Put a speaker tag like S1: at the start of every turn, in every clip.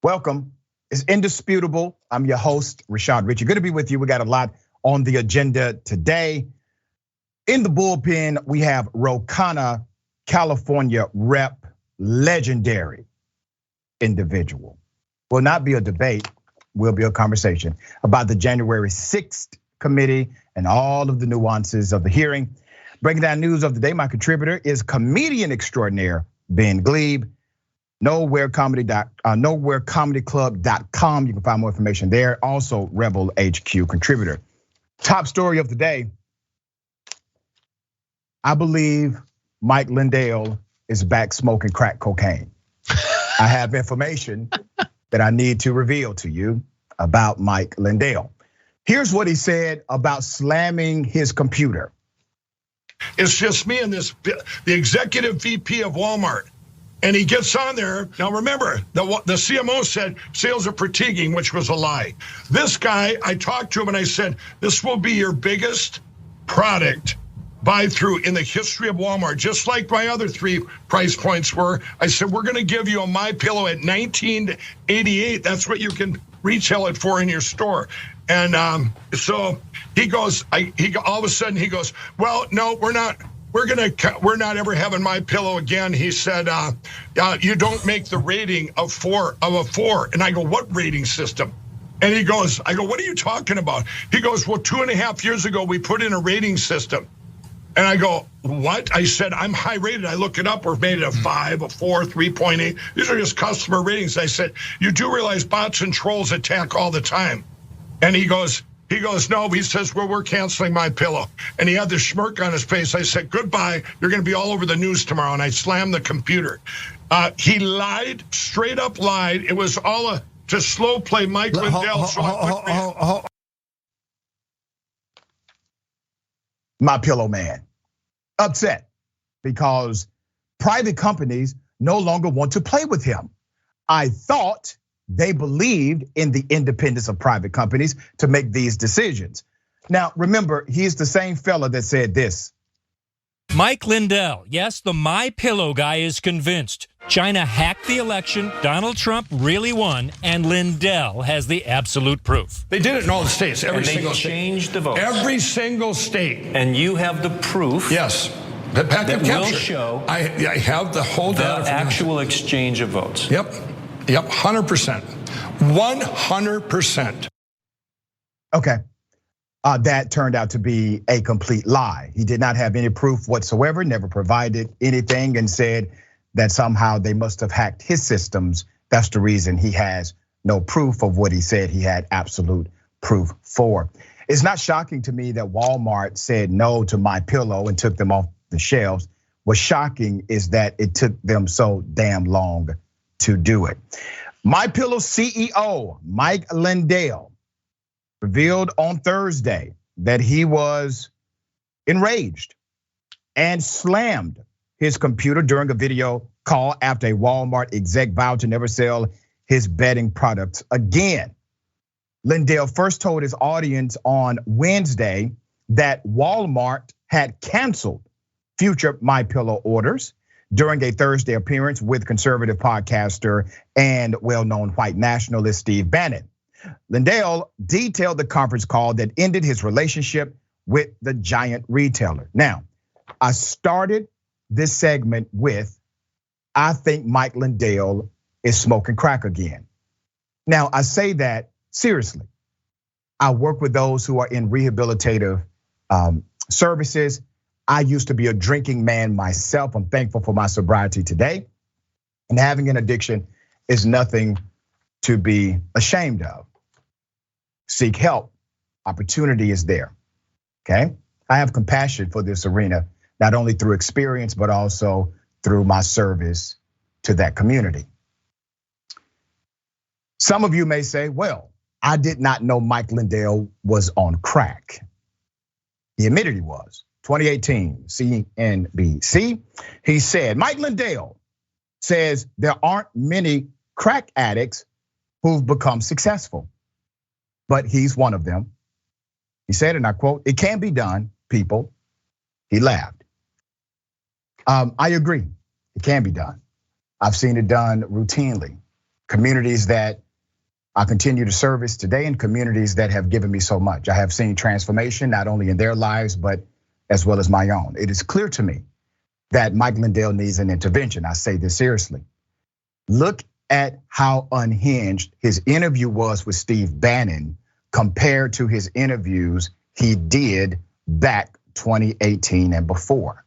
S1: Welcome. It's Indisputable. I'm your host, Richey. Good to be with you. We got a lot on the agenda today. In the bullpen, we have Rocana, California rep, legendary individual. Will not be a debate, will be a conversation about the January 6th committee and all of the nuances of the hearing. Breaking down news of the day, my contributor is comedian extraordinaire, Ben Glebe. NowhereComedyClub.com. You can find more information there. Also, Rebel HQ contributor. Top story of the day. I believe Mike Lindell is back smoking crack cocaine. I have information that I need to reveal to you about Mike Lindell. Here's what he said about slamming his computer.
S2: It's just me and the executive VP of Walmart. And he gets on there. Now remember, the CMO said sales are fatiguing, which was a lie. This guy, I talked to him and I said, this will be your biggest product buy through in the history of Walmart, just like my other 3 price points were. I said, we're gonna give you a MyPillow at $19.88. That's what you can retail it for in your store. And so he goes, all of a sudden he goes, well, no, we're not ever having MyPillow again. He said, you don't make the rating of a 4. And I go, what rating system? And he goes, I go, what are you talking about? He goes, well, 2.5 years ago, we put in a rating system. And I go, what? I said, I'm high rated. I look it up. We're made it a 5, a 4, 3.8. These are just customer ratings. I said, you do realize bots and trolls attack all the time. And he goes, no, he says, well, we're canceling MyPillow. And he had this smirk on his face. I said, goodbye, you're gonna be all over the news tomorrow. And I slammed the computer. He lied, straight up lied. It was all to slow play Mike Lindell.
S1: MyPillow man, upset because private companies no longer want to play with him. I thought they believed in the independence of private companies to make these decisions. Now, remember, he's the same fella that said this.
S3: Mike Lindell, yes, the MyPillow guy is convinced China hacked the election, Donald Trump really won, and Lindell has the absolute proof.
S2: They did it in all the states, every single state.
S4: They changed the votes.
S2: Every single state.
S4: And you have the proof.
S2: Yes. That
S4: will show
S2: I have the whole data.
S4: The actual exchange of votes.
S2: Yep, 100%. 100%.
S1: Okay, that turned out to be a complete lie. He did not have any proof whatsoever, never provided anything, and said that somehow they must have hacked his systems. That's the reason he has no proof of what he said he had absolute proof for. It's not shocking to me that Walmart said no to MyPillow and took them off the shelves. What's shocking is that it took them so damn long to do it. MyPillow CEO Mike Lindell revealed on Thursday that he was enraged and slammed his computer during a video call after a Walmart exec vowed to never sell his bedding products again. Lindell first told his audience on Wednesday that Walmart had canceled future MyPillow orders during a Thursday appearance with conservative podcaster and well-known white nationalist Steve Bannon. Lindell detailed the conference call that ended his relationship with the giant retailer. Now, I started this segment with, I think Mike Lindell is smoking crack again. Now, I say that seriously. I work with those who are in rehabilitative services. I used to be a drinking man myself. I'm thankful for my sobriety today. And having an addiction is nothing to be ashamed of. Seek help, opportunity is there, okay? I have compassion for this arena, not only through experience, but also through my service to that community. Some of you may say, well, I did not know Mike Lindell was on crack. He admitted he was. 2018, CNBC, he said, Mike Lindell says there aren't many crack addicts who've become successful, but he's one of them. He said, and I quote, "It can be done, people." He laughed. I agree, it can be done. I've seen it done routinely, communities that I continue to service today and communities that have given me so much. I have seen transformation, not only in their lives, but as well as my own. It is clear to me that Mike Lindell needs an intervention. I say this seriously. Look at how unhinged his interview was with Steve Bannon compared to his interviews he did back 2018 and before.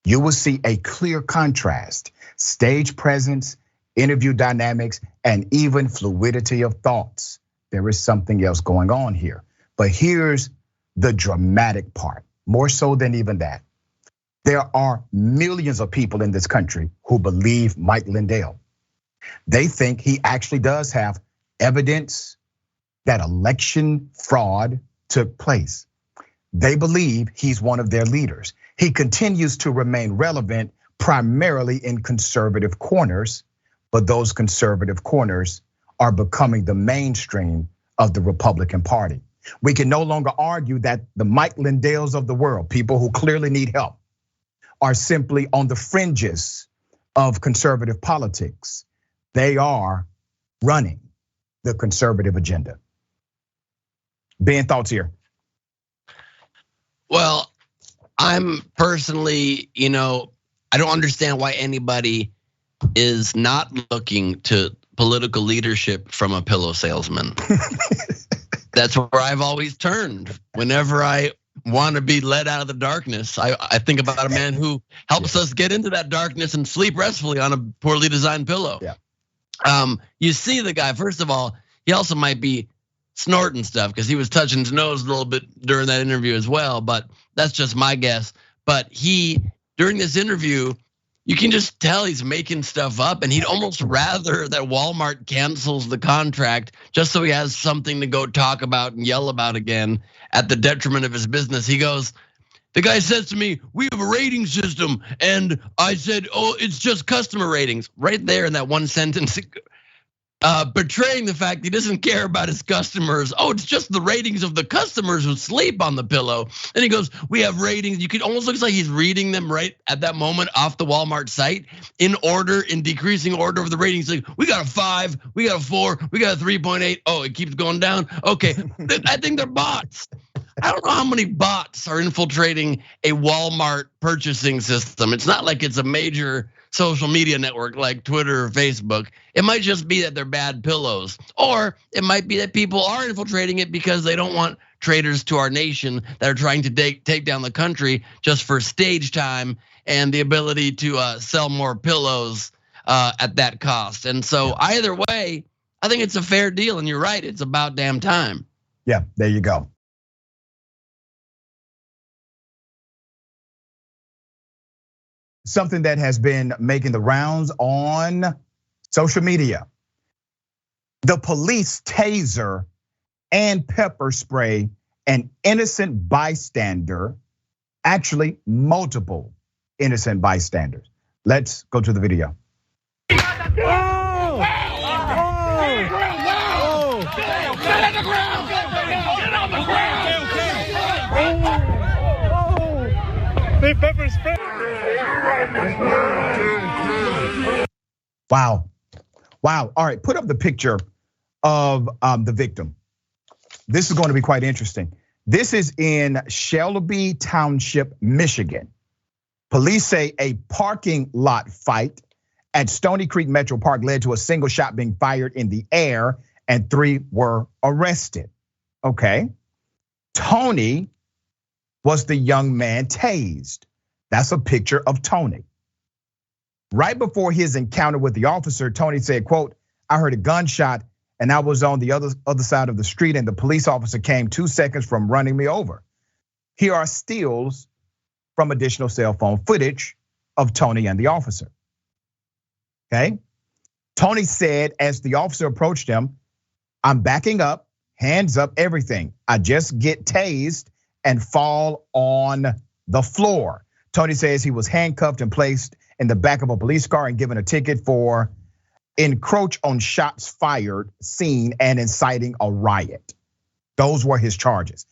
S1: You will see a clear contrast, stage presence, interview dynamics, and even fluidity of thoughts. There is something else going on here. But here's the dramatic part, more so than even that. There are millions of people in this country who believe Mike Lindell. They think he actually does have evidence that election fraud took place. They believe he's one of their leaders. He continues to remain relevant primarily in conservative corners, but those conservative corners are becoming the mainstream of the Republican Party. We can no longer argue that the Mike Lindells of the world, people who clearly need help, are simply on the fringes of conservative politics. They are running the conservative agenda. Ben, thoughts here?
S5: Well, I'm personally, I don't understand why anybody is not looking to political leadership from a pillow salesman. That's where I've always turned. Whenever I want to be led out of the darkness, I think about a man who helps us get into that darkness and sleep restfully on a poorly designed pillow.
S1: Yeah.
S5: You see the guy, first of all, he also might be snorting stuff because he was touching his nose a little bit during that interview as well, but that's just my guess. But during this interview, you can just tell he's making stuff up, and he'd almost rather that Walmart cancels the contract just so he has something to go talk about and yell about again at the detriment of his business. He goes, the guy says to me, we have a rating system. And I said, oh, it's just customer ratings. Right there in that one sentence, betraying the fact he doesn't care about his customers. Oh, it's just the ratings of the customers who sleep on the pillow. And he goes, we have ratings. You could almost look like he's reading them right at that moment off the Walmart site in order, in decreasing order of the ratings. Like, we got a 5, we got a 4, we got a 3.8. Oh, it keeps going down. Okay, I think they're bots. I don't know how many bots are infiltrating a Walmart purchasing system. It's not like it's a major social media network like Twitter or Facebook. It might just be that they're bad pillows, or it might be that people are infiltrating it because they don't want traitors to our nation that are trying to take down the country just for stage time and the ability to sell more pillows at that cost. And so either way, I think it's a fair deal. And you're right, it's about damn time.
S1: Yeah, there you go. Something that has been making the rounds on social media. The police taser and pepper spray an innocent bystander, actually multiple innocent bystanders. Let's go to the video.
S6: They pepper spray.
S1: Wow. All right, put up the picture of the victim. This is going to be quite interesting. This is in Shelby Township, Michigan. Police say a parking lot fight at Stony Creek Metro Park led to a single shot being fired in the air and 3 were arrested. Okay. Tony was the young man tased. That's a picture of Tony. Right before his encounter with the officer, Tony said, quote, I heard a gunshot and I was on the other side of the street and the police officer came 2 seconds from running me over. Here are stills from additional cell phone footage of Tony and the officer. Okay. Tony said as the officer approached him, I'm backing up, hands up, everything. I just get tased and fall on the floor. Tony says he was handcuffed and placed in the back of a police car and given a ticket for encroach on shots fired scene and inciting a riot. Those were his charges.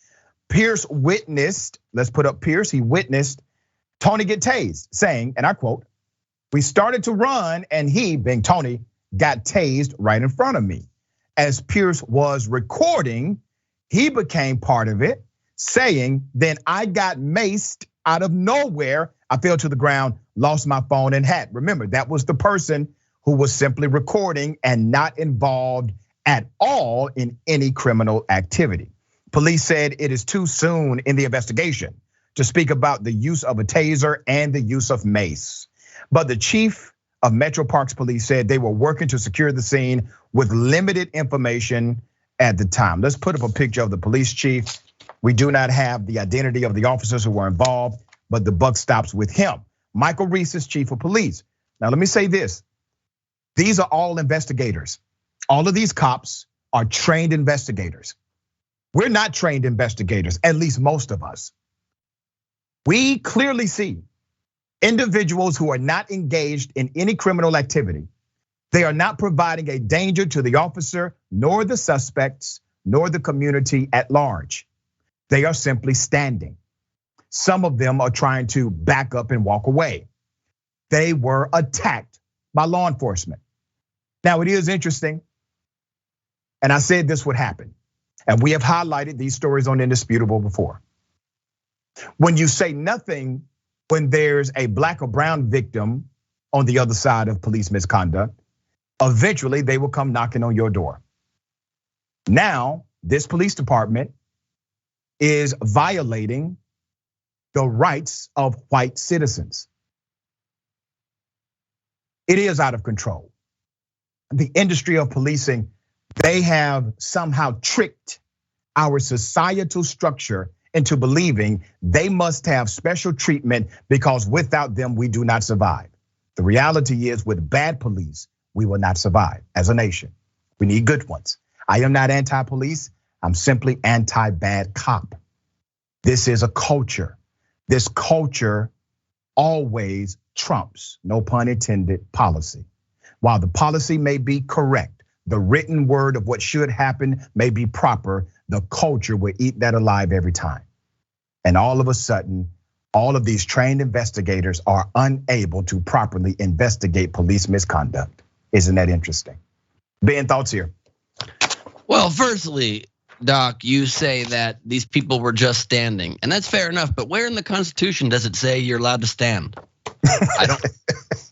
S1: Pierce witnessed, let's put up Pierce, he witnessed Tony get tased, saying, and I quote, we started to run and he, being Tony, got tased right in front of me. As Pierce was recording, he became part of it, saying, then I got maced out of nowhere. I fell to the ground, lost my phone and hat. Remember, that was the person who was simply recording and not involved at all in any criminal activity. Police said it is too soon in the investigation to speak about the use of a taser and the use of mace. But the chief of Metro Parks Police said they were working to secure the scene with limited information at the time. Let's put up a picture of the police chief. We do not have the identity of the officers who were involved, but the buck stops with him. Michael Reese is chief of police. Now, let me say this. These are all investigators. All of these cops are trained investigators. We're not trained investigators, at least most of us. We clearly see individuals who are not engaged in any criminal activity. They are not providing a danger to the officer, nor the suspects, nor the community at large. They are simply standing. Some of them are trying to back up and walk away. They were attacked by law enforcement. Now, it is interesting, and I said this would happen, and we have highlighted these stories on Indisputable before. When you say nothing when there's a black or brown victim on the other side of police misconduct, eventually they will come knocking on your door. Now, this police department is violating the rights of white citizens. It is out of control. The industry of policing, they have somehow tricked our societal structure into believing they must have special treatment because without them, we do not survive. The reality is with bad police, we will not survive as a nation. We need good ones. I am not anti-police, I'm simply anti-bad cop. This is a culture. This culture always trumps, no pun intended, policy. While the policy may be correct, the written word of what should happen may be proper, the culture will eat that alive every time. And all of a sudden, all of these trained investigators are unable to properly investigate police misconduct. Isn't that interesting? Ben, thoughts here?
S5: Well, firstly, Doc, you say that these people were just standing, and that's fair enough, but where in the Constitution does it say you're allowed to stand?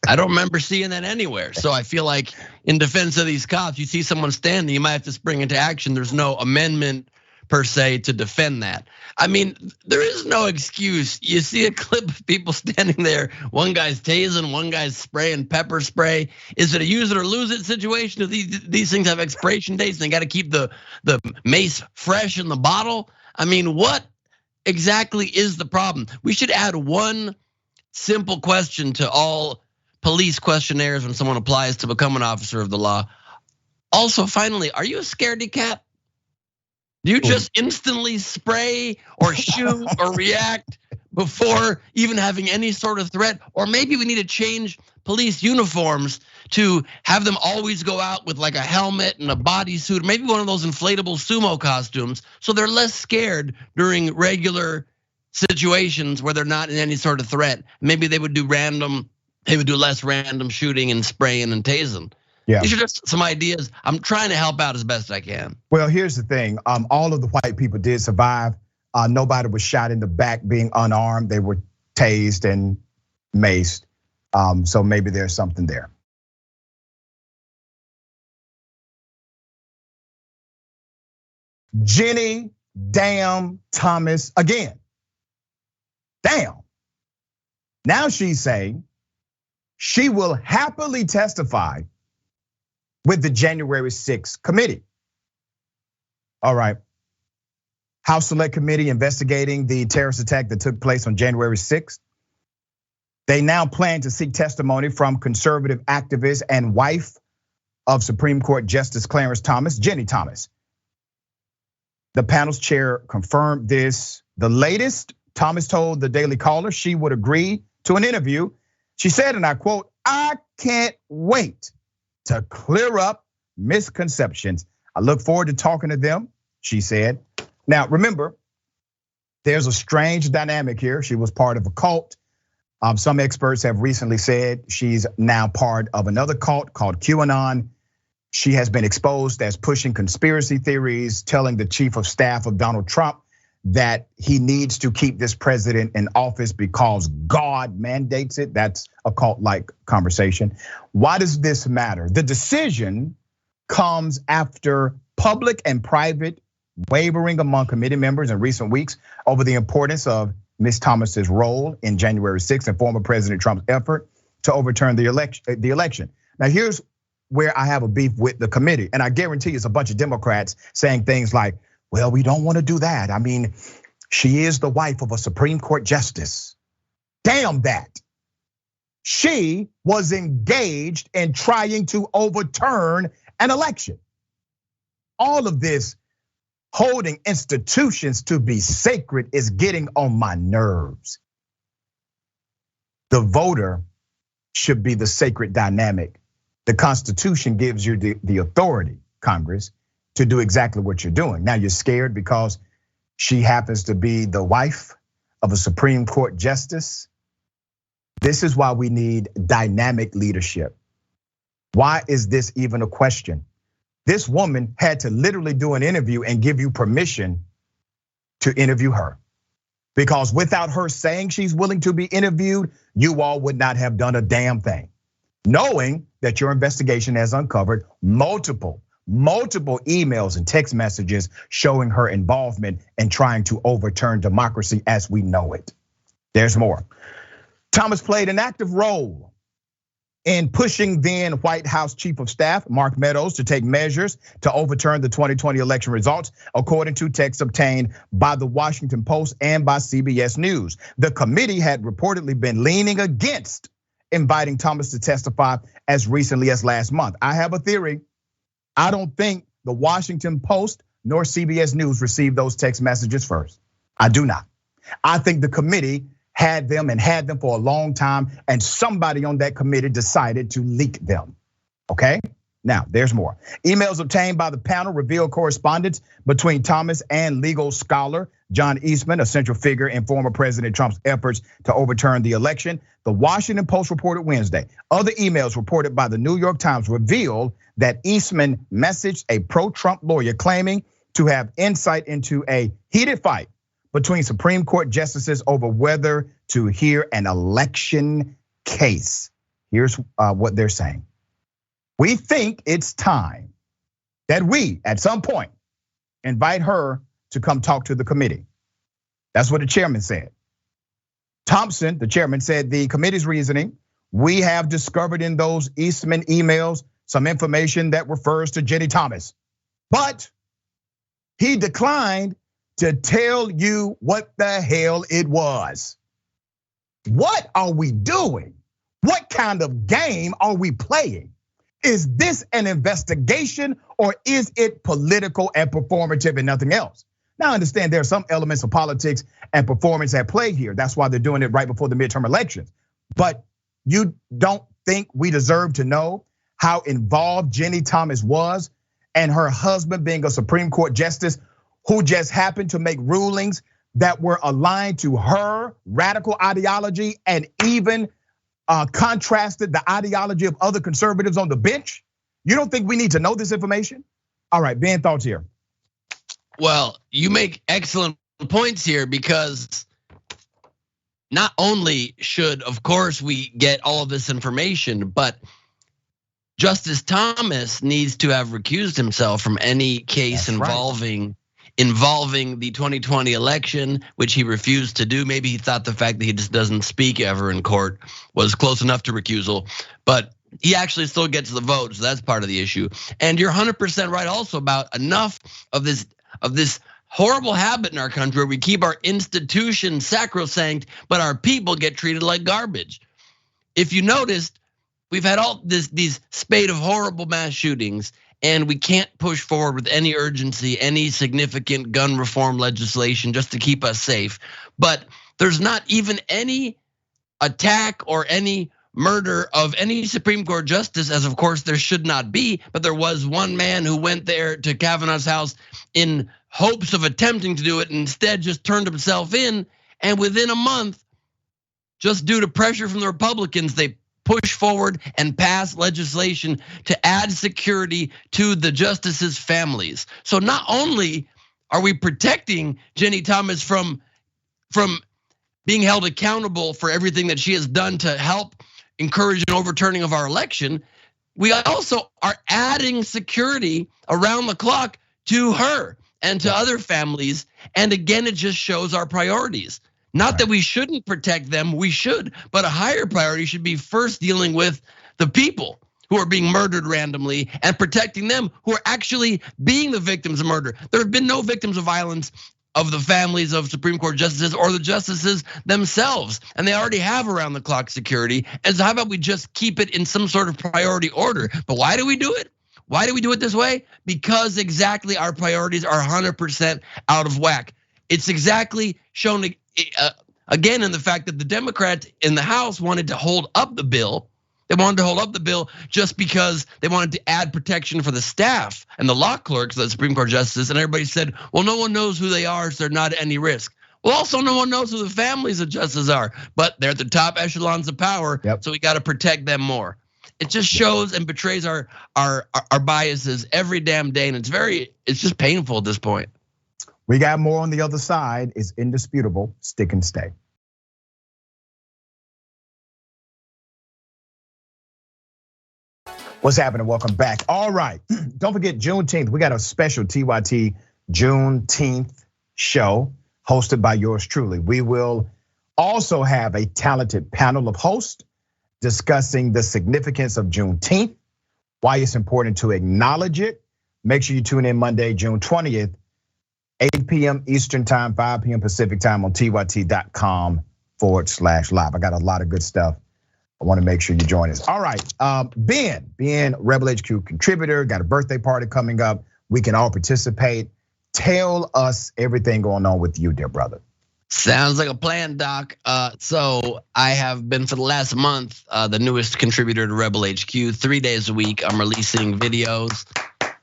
S5: I don't remember seeing that anywhere. So I feel like in defense of these cops, you see someone standing, you might have to spring into action. There's no amendment per se to defend that. I mean, there is no excuse. You see a clip of people standing there, one guy's tasing, one guy's spraying pepper spray. Is it a use it or lose it situation? Do these things have expiration dates and they gotta keep the mace fresh in the bottle? I mean, what exactly is the problem? We should add one simple question to all police questionnaires when someone applies to become an officer of the law. Also, finally, are you a scaredy cat? Do you just instantly spray or shoot or react before even having any sort of threat? Or maybe we need to change police uniforms to have them always go out with like a helmet and a bodysuit, maybe one of those inflatable sumo costumes, so they're less scared during regular situations where they're not in any sort of threat. Maybe they would do less random shooting and spraying and tasing.
S1: Yeah.
S5: These are just some ideas. I'm trying to help out as best I can.
S1: Well, here's the thing. All of the white people did survive. Nobody was shot in the back being unarmed. They were tased and maced. So maybe there's something there. Ginni damn Thomas again. Damn. Now she's saying she will happily testify with the January 6th committee. All right. House Select Committee investigating the terrorist attack that took place on January 6th. They now plan to seek testimony from conservative activist and wife of Supreme Court Justice Clarence Thomas, Ginni Thomas. The panel's chair confirmed this. The latest, Thomas told the Daily Caller she would agree to an interview. She said, and I quote, "I can't wait to clear up misconceptions. I look forward to talking to them," she said. Now, remember, there's a strange dynamic here. She was part of a cult. Some experts have recently said she's now part of another cult called QAnon. She has been exposed as pushing conspiracy theories, telling the chief of staff of Donald Trump that he needs to keep this president in office because God mandates it. That's a cult-like conversation. Why does this matter? The decision comes after public and private wavering among committee members in recent weeks over the importance of Ms. Thomas's role in January 6th and former President Trump's effort to overturn the election. Now, here's where I have a beef with the committee, and I guarantee it's a bunch of Democrats saying things like, well, we don't want to do that. I mean, she is the wife of a Supreme Court justice. Damn that. She was engaged in trying to overturn an election. All of this holding institutions to be sacred is getting on my nerves. The voter should be the sacred dynamic. The Constitution gives you the authority, Congress, to do exactly what you're doing. Now you're scared because she happens to be the wife of a Supreme Court justice. This is why we need dynamic leadership. Why is this even a question? This woman had to literally do an interview and give you permission to interview her. Because without her saying she's willing to be interviewed, you all would not have done a damn thing. Knowing that your investigation has uncovered multiple emails and text messages showing her involvement in trying to overturn democracy as we know it. There's more. Thomas played an active role in pushing then White House Chief of Staff Mark Meadows to take measures to overturn the 2020 election results, according to texts obtained by the Washington Post and by CBS News. The committee had reportedly been leaning against inviting Thomas to testify as recently as last month. I have a theory. I don't think the Washington Post nor CBS News received those text messages first. I do not. I think the committee had them for a long time, and somebody on that committee decided to leak them, okay? Now, there's more. Emails obtained by the panel reveal correspondence between Thomas and legal scholar John Eastman, a central figure in former President Trump's efforts to overturn the election. The Washington Post reported Wednesday. Other emails reported by the New York Times revealed that Eastman messaged a pro-Trump lawyer claiming to have insight into a heated fight between Supreme Court justices over whether to hear an election case. Here's what they're saying. We think it's time that we, at some point, invite her to come talk to the committee. That's what the chairman said. Thompson, the chairman, said the committee's reasoning, we have discovered in those Eastman emails some information that refers to Ginni Thomas. But he declined to tell you what the hell it was. What are we doing? What kind of game are we playing? Is this an investigation or is it political and performative and nothing else? Now I understand there are some elements of politics and performance at play here. That's why they're doing it right before the midterm elections. But you don't think we deserve to know how involved Ginni Thomas was and her husband being a Supreme Court justice who just happened to make rulings that were aligned to her radical ideology and even contrasted the ideology of other conservatives on the bench? You don't think we need to know this information? All right, Ben, thoughts here.
S5: Well, you make excellent points here because not only should, of course, we get all of this information, but Justice Thomas needs to have recused himself from any case involving the 2020 election, which he refused to do. Maybe he thought the fact that he just doesn't speak ever in court was close enough to recusal, but he actually still gets the vote, so that's part of the issue. And you're 100% right also about enough of this horrible habit in our country where we keep our institutions sacrosanct, but our people get treated like garbage. If you noticed, we've had all these spate of horrible mass shootings, and we can't push forward with any urgency, any significant gun reform legislation just to keep us safe. But there's not even any attack or any murder of any Supreme Court justice, as of course there should not be. But there was one man who went there to Kavanaugh's house in hopes of attempting to do it, and instead just turned himself in. And within a month, just due to pressure from the Republicans, they push forward and pass legislation to add security to the justices' families. So not only are we protecting Ginni Thomas from being held accountable for everything that she has done to help encourage an overturning of our election, we also are adding security around the clock to her and to other families. And again, it just shows our priorities. Not that we shouldn't protect them, we should, but a higher priority should be first dealing with the people who are being murdered randomly and protecting them who are actually being the victims of murder. There have been no victims of violence of the families of Supreme Court justices or the justices themselves, and they already have around the clock security. And so how about we just keep it in some sort of priority order? But why do we do it? Why do we do it this way? Because exactly our priorities are 100% out of whack. It's exactly shown again in the fact that the Democrats in the House wanted to hold up the bill. They wanted to hold up the bill just because they wanted to add protection for the staff and the law clerks, the Supreme Court justices, and everybody said, well, no one knows who they are, so they're not at any risk. Well, also no one knows who the families of justices are, but they're at the top echelons of power, so we gotta protect them more. It just shows and betrays our biases every damn day, and it's just painful at this point.
S1: We got more on the other side. It's indisputable. Stick and stay. What's happening? Welcome back. All right, don't forget Juneteenth. We got a special TYT Juneteenth show hosted by yours truly. We will also have a talented panel of hosts discussing the significance of Juneteenth, why it's important to acknowledge it. Make sure you tune in Monday, June 20th, 8 p.m. Eastern time, 5 p.m. Pacific time on tyt.com/live. I got a lot of good stuff. I want to make sure you join us. All right, Ben, Rebel HQ contributor, got a birthday party coming up. We can all participate. Tell us everything going on with you, dear brother.
S5: Sounds like a plan, Doc. So I have been for the last month the newest contributor to Rebel HQ. 3 days a week, I'm releasing videos.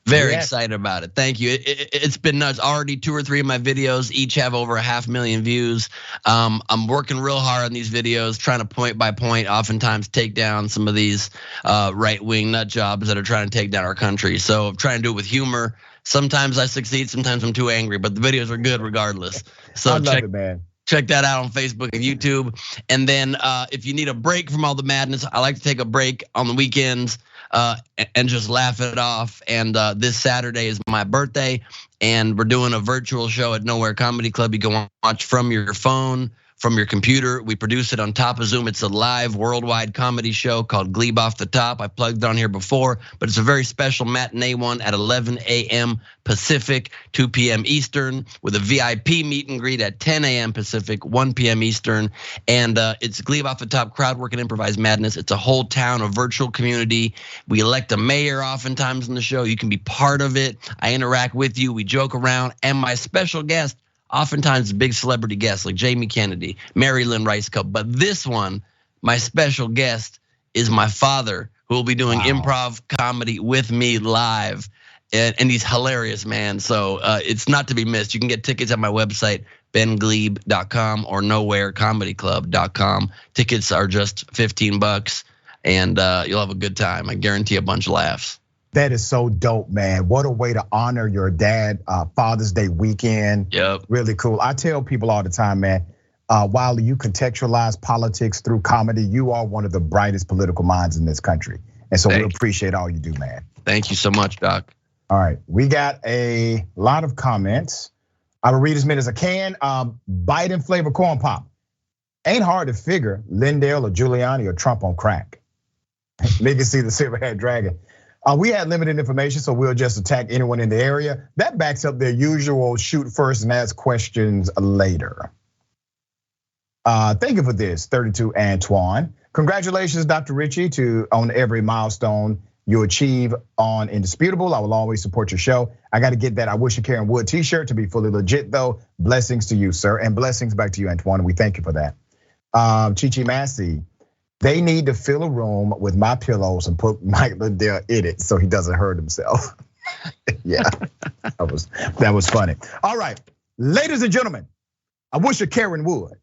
S5: Very excited about it. Thank you. It's been nuts. Already 2 or 3 of my videos each have over 500,000 views. I'm working real hard on these videos, trying to point by point, oftentimes take down some of these right-wing nut jobs that are trying to take down our country. So I'm trying to do it with humor. Sometimes I succeed, sometimes I'm too angry, but the videos are good regardless. So
S1: I love it, man.
S5: Check that out on Facebook and YouTube. And then if you need a break from all the madness, I like to take a break on the weekends and just laugh it off. And this Saturday is my birthday, and we're doing a virtual show at Nowhere Comedy Club. You can watch from your phone, from your computer. We produce it on top of Zoom. It's a live worldwide comedy show called Glebe Off the Top. I plugged it on here before, but it's a very special matinee one at 11 a.m. Pacific, 2 p.m. Eastern, with a VIP meet and greet at 10 a.m. Pacific, 1 p.m. Eastern. And it's Glebe Off the Top, crowd work and improvised madness. It's a whole town, a virtual community. We elect a mayor oftentimes in the show. You can be part of it. I interact with you, we joke around, and my special guest, oftentimes big celebrity guests like Jamie Kennedy, Mary Lynn Rice Cup. But this one, my special guest is my father, who will be doing improv comedy with me live. And he's hilarious, man. So it's not to be missed. You can get tickets at my website, benglebe.com or nowherecomedyclub.com. Tickets are just $15 and you'll have a good time. I guarantee a bunch of laughs.
S1: That is so dope, man. What a way to honor your dad, Father's Day weekend.
S5: Yep.
S1: Really cool. I tell people all the time, man, while you contextualize politics through comedy, you are one of the brightest political minds in this country. And so we appreciate all you do, man.
S5: Thank you so much, Doc.
S1: All right, we got a lot of comments. I will read as many as I can. Biden flavor corn pop. Ain't hard to figure Lindell or Giuliani or Trump on crack. They can see the silver-haired dragon. We had limited information, so we'll just attack anyone in the area. That backs up their usual shoot first and ask questions later. Thank you for this, 32 Antoine. Congratulations, Dr. Richey, on every milestone you achieve on Indisputable. I will always support your show. I got to get that I Wish You Karen Wood t-shirt to be fully legit though. Blessings to you, sir, and blessings back to you, Antoine. We thank you for that. Chichi Massey. They need to fill a room with my pillows and put Mike Lindell in it so he doesn't hurt himself. Yeah, that was funny. All right, ladies and gentlemen, I Wish You Karen Wood.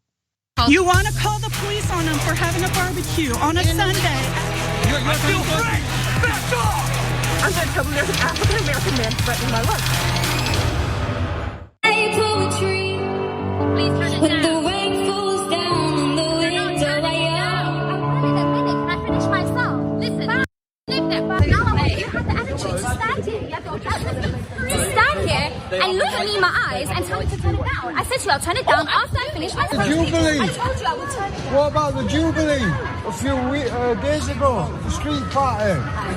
S7: You want to call the police on them for having a barbecue on a Sunday?
S6: You're still free! Back off!
S8: I'm going to tell them there's an African-American man threatening my life.
S9: Poetry. Please turn it when down. The rain falls down on the window. Can I finish my song? Listen. Leave that. No, you have the attitude to stand here. You have the audacity to stand here and look at me in my eyes and tell me to turn it down. I said to you, I'll turn it down after I finish my song.
S6: Jubilee.
S9: I told you I would turn it down.
S6: What about the Jubilee? A few days ago, the street party.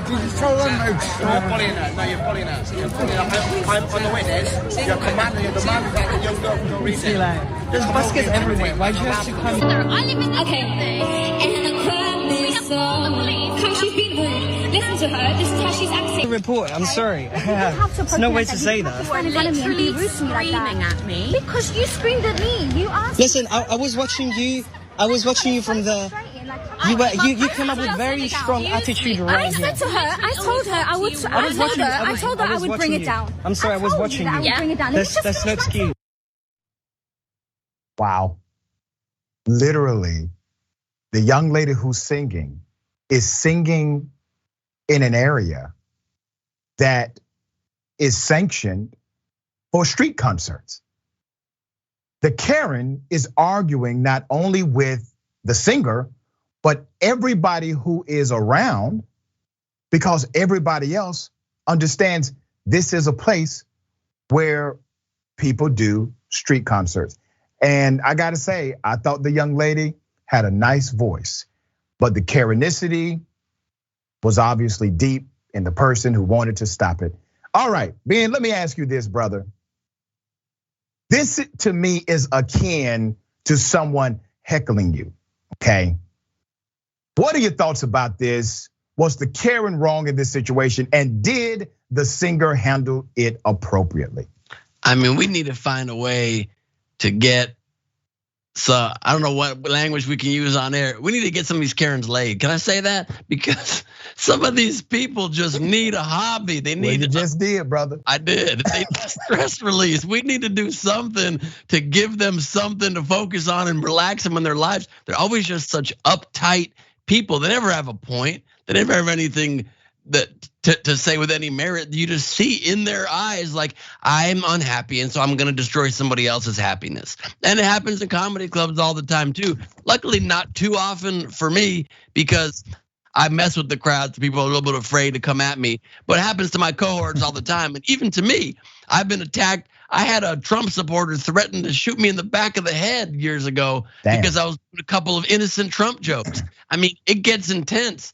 S6: Did you tell them?
S10: You're bullying her. No, you're bullying her. You're bullying her. I'm on the witness. You're commanding. You're demanding that the young girl for no reason.
S7: There's baskets everywhere. Why do you have to come?
S9: I live in the and I cried this song. How she's been rude. Listen to her. This is how she's acting.
S7: Report. I'm sorry. There's no way to say that.
S9: Stand in front of me and be rude to me like that. At me because you screamed at me. You asked.
S7: Listen, I was watching you. I was watching you from the. You came up with very strong attitude right here.
S9: I said to her, I told her I would. I told her I would bring it down.
S7: I'm sorry, I was watching you.
S9: Bring it down.
S7: That's not cute.
S1: Wow. Literally, the young lady who's singing is singing in an area that is sanctioned for street concerts. The Karen is arguing not only with the singer, but everybody who is around, because everybody else understands this is a place where people do street concerts. And I gotta say, I thought the young lady had a nice voice, but the Karenicity was obviously deep in the person who wanted to stop it. All right, Ben, let me ask you this, brother. This to me is akin to someone heckling you, okay? What are your thoughts about this? Was the Karen wrong in this situation? And did the singer handle it appropriately?
S5: I mean, we need to find a way to get, so I don't know what language we can use on air. We need to get some of these Karens laid. Can I say that? Because some of these people just need a hobby. They need.
S1: Well, you just did, brother.
S5: I did. They need stress release. We need to do something to give them something to focus on and relax them in their lives. They're always just such uptight people. They never have a point. They never have anything that to say with any merit. You just see in their eyes like, I'm unhappy, and so I'm gonna destroy somebody else's happiness. And it happens in comedy clubs all the time too. Luckily, not too often for me, because I mess with the crowds. People are a little bit afraid to come at me, but it happens to my cohorts all the time. And even to me, I've been attacked. I had a Trump supporter threaten to shoot me in the back of the head years ago. Damn. Because I was doing a couple of innocent Trump jokes. I mean, it gets intense.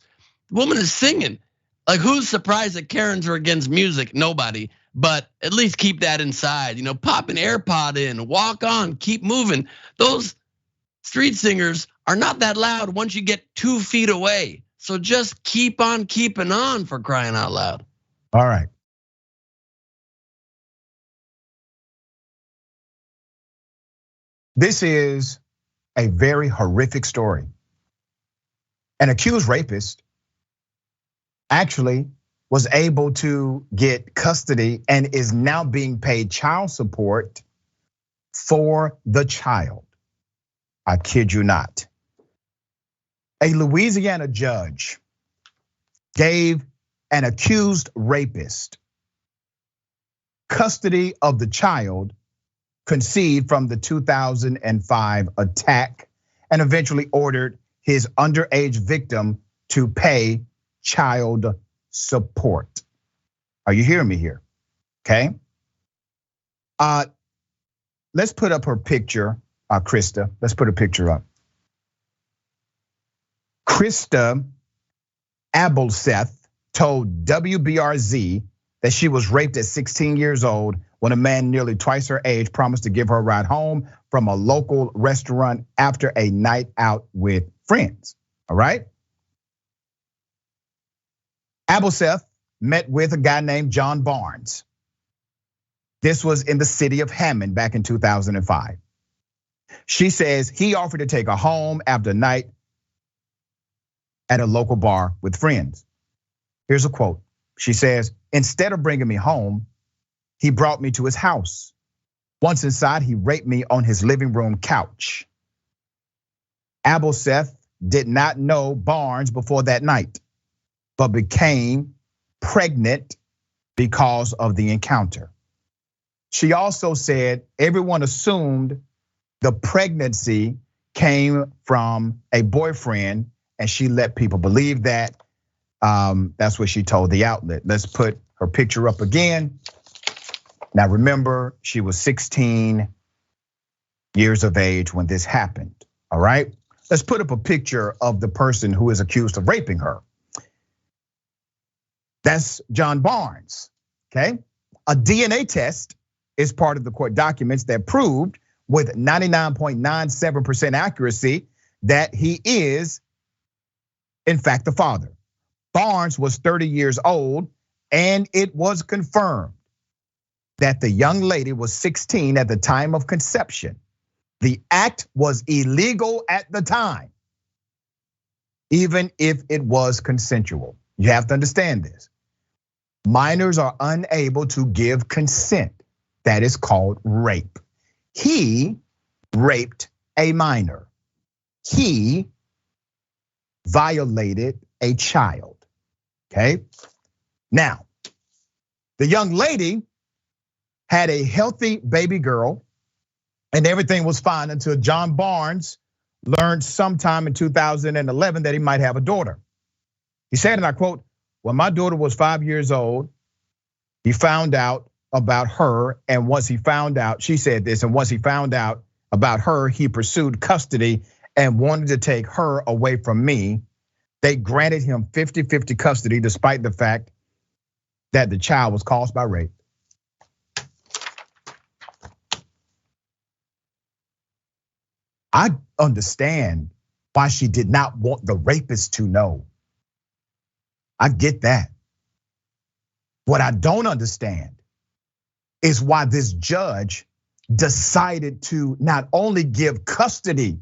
S5: The woman is singing. Like, who's surprised that Karens are against music? Nobody. But at least keep that inside. Pop an AirPod in, walk on, keep moving. Those street singers are not that loud once you get 2 feet away. So just keep on keeping on, for crying out loud.
S1: All right. This is a very horrific story. An accused rapist actually was able to get custody and is now being paid child support for the child. I kid you not. A Louisiana judge gave an accused rapist custody of the child conceived from the 2005 attack and eventually ordered his underage victim to pay child support. Are you hearing me here? Okay. Let's put up her picture, Krista. Let's put a picture up. Krista Abelseth told WBRZ that she was raped at 16 years old when a man nearly twice her age promised to give her a ride home from a local restaurant after a night out with friends. All right. Abelseth met with a guy named John Barnes. This was in the city of Hammond back in 2005. She says he offered to take her home after a night at a local bar with friends. Here's a quote. She says, instead of bringing me home, he brought me to his house. Once inside, he raped me on his living room couch. Abelseth did not know Barnes before that night, but became pregnant because of the encounter. She also said everyone assumed the pregnancy came from a boyfriend, and she let people believe that. That's what she told the outlet. Let's put her picture up again. Now remember, she was 16 years of age when this happened, all right? Let's put up a picture of the person who is accused of raping her. That's John Barnes, okay? A DNA test is part of the court documents that proved with 99.97% accuracy that he is, in fact, the father. Barnes was 30 years old, and it was confirmed that the young lady was 16 at the time of conception. The act was illegal at the time, even if it was consensual. You have to understand this. Minors are unable to give consent. That is called rape. He raped a minor. He violated a child, okay? Now, the young lady had a healthy baby girl, and everything was fine until John Barnes learned sometime in 2011 that he might have a daughter. He said, and I quote, "When my daughter was 5 years old, he found out about her, and once he found out," she said this, "and once he found out about her, he pursued custody and wanted to take her away from me. They granted him 50-50 custody despite the fact that the child was caused by rape." I understand why she did not want the rapist to know. I get that. What I don't understand is why this judge decided to not only give custody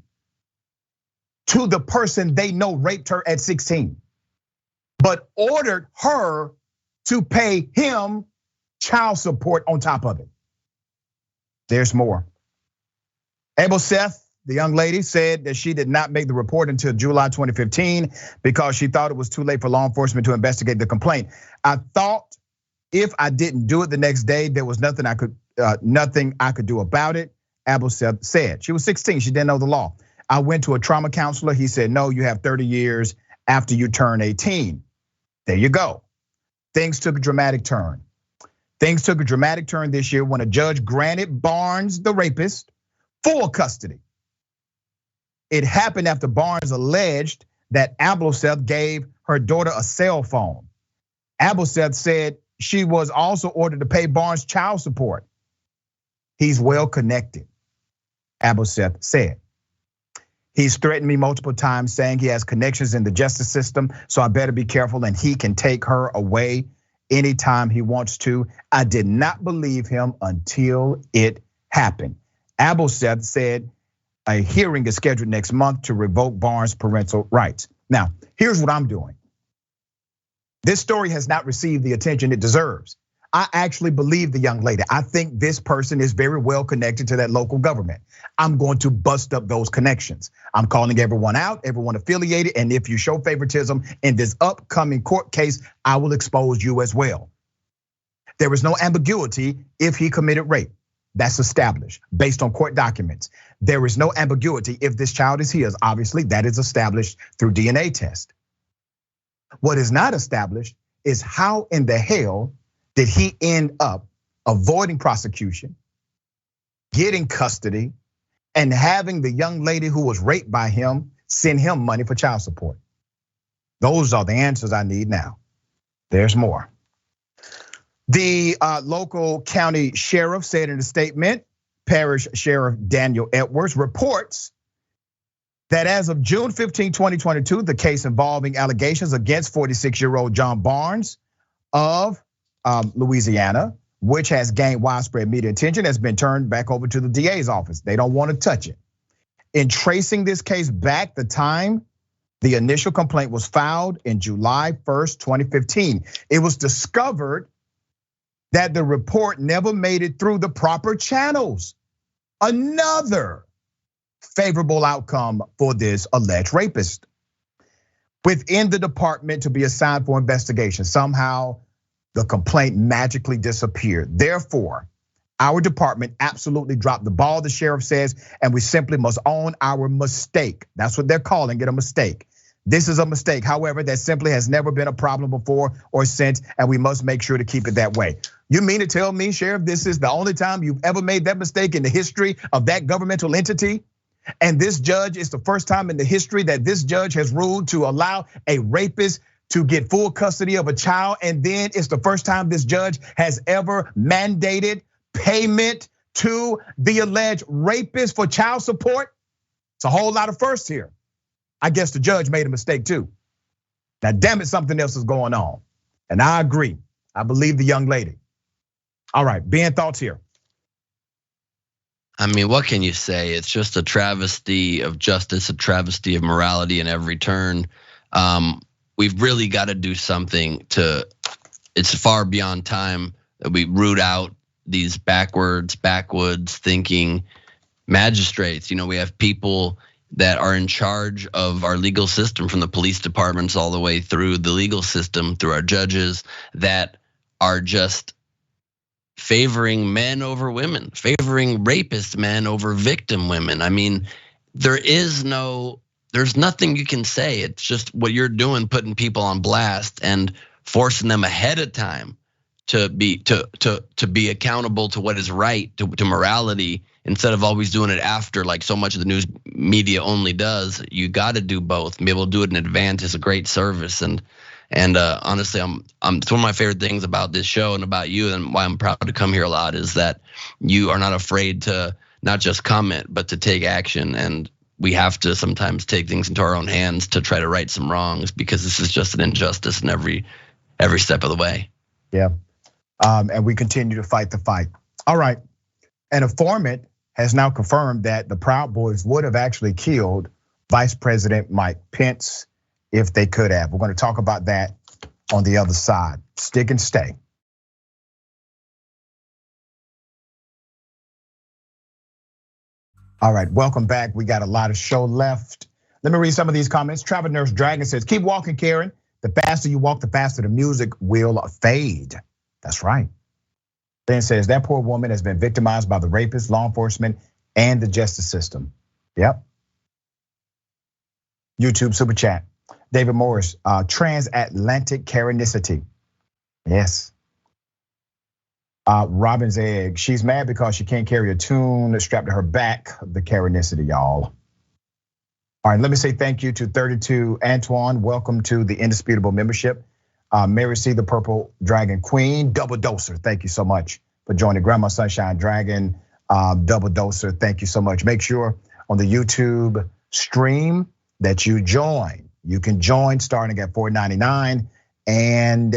S1: to the person they know raped her at 16, but ordered her to pay him child support on top of it. There's more. Abelseth, the young lady, said that she did not make the report until July 2015 because she thought it was too late for law enforcement to investigate the complaint. "I thought if I didn't do it the next day, there was nothing I could do about it," Abelseth said. She was 16, she didn't know the law. "I went to a trauma counselor. He said, no, you have 30 years after you turn 18. There you go. Things took a dramatic turn. Things took a dramatic turn this year when a judge granted Barnes, the rapist, full custody. It happened after Barnes alleged that Abelseth gave her daughter a cell phone. Abelseth said she was also ordered to pay Barnes child support. "He's well connected," Abelseth said. "He's threatened me multiple times saying he has connections in the justice system, so I better be careful and he can take her away anytime he wants to. I did not believe him until it happened." Abelseth said a hearing is scheduled next month to revoke Barnes' parental rights. Now, here's what I'm doing. This story has not received the attention it deserves. I actually believe the young lady. I think this person is very well connected to that local government. I'm going to bust up those connections. I'm calling everyone out, everyone affiliated, and if you show favoritism in this upcoming court case, I will expose you as well. There is no ambiguity if he committed rape. That's established based on court documents. There is no ambiguity if this child is his. Obviously, that is established through DNA test. What is not established is how in the hell did he end up avoiding prosecution, getting custody, and having the young lady who was raped by him send him money for child support? Those are the answers I need now. There's more. The local county sheriff said in a statement, Parish Sheriff Daniel Edwards reports that as of June 15, 2022, the case involving allegations against 46-year-old John Barnes of Louisiana, which has gained widespread media attention, has been turned back over to the DA's office. They don't want to touch it. In tracing this case back, the time the initial complaint was filed in July 1st, 2015, it was discovered that the report never made it through the proper channels. Another favorable outcome for this alleged rapist. Within the department to be assigned for investigation, somehow the complaint magically disappeared. Therefore, our department absolutely dropped the ball, the sheriff says, and we simply must own our mistake. That's what they're calling it, a mistake. This is a mistake. However, that simply has never been a problem before or since, and we must make sure to keep it that way. You mean to tell me, Sheriff, this is the only time you've ever made that mistake in the history of that governmental entity? And this judge is the first time in the history that this judge has ruled to allow a rapist to get full custody of a child. And then it's the first time this judge has ever mandated payment to the alleged rapist for child support. It's a whole lot of firsts here. I guess the judge made a mistake too. Now, damn it, something else is going on. And I agree. I believe the young lady. All right, Ben, thoughts here.
S5: I mean, what can you say? It's just a travesty of justice, a travesty of morality in every turn. We've really got to do something it's far beyond time that we root out these backwoods thinking magistrates. We have people that are in charge of our legal system, from the police departments all the way through the legal system, through our judges, that are just favoring men over women, favoring rapist men over victim women. I mean, there's nothing you can say. It's just what you're doing, putting people on blast and forcing them ahead of time to be accountable to what is right, to morality, instead of always doing it after, like so much of the news media only does. You got to do both. Be able to do it in advance is a great service. And honestly, it's one of my favorite things about this show and about you, and why I'm proud to come here a lot, is that you are not afraid to not just comment, but to take action. And we have to sometimes take things into our own hands to try to right some wrongs, because this is just an injustice in every step of the way.
S1: Yeah, and we continue to fight the fight. All right, an informant has now confirmed that the Proud Boys would have actually killed Vice President Mike Pence if they could have. We're going to talk about that on the other side. Stick and stay. All right, welcome back. We got a lot of show left. Let me read some of these comments. Travel Nurse Dragon says, keep walking, Karen. The faster you walk, the faster the music will fade. That's right. Then says, that poor woman has been victimized by the rapist, law enforcement, and the justice system. Yep. YouTube super chat. David Morris, transatlantic Karenicity. Yes. Robin's Egg, she's mad because she can't carry a tune strapped to her back. The Karenicity, y'all. All right, let me say thank you to 32 Antoine. Welcome to the Indisputable membership. Mary C, the Purple Dragon Queen, Double Doser. Thank you so much for joining. Grandma Sunshine Dragon, Double Doser. Thank you so much. Make sure on the YouTube stream that you join. You can join starting at $4.99 and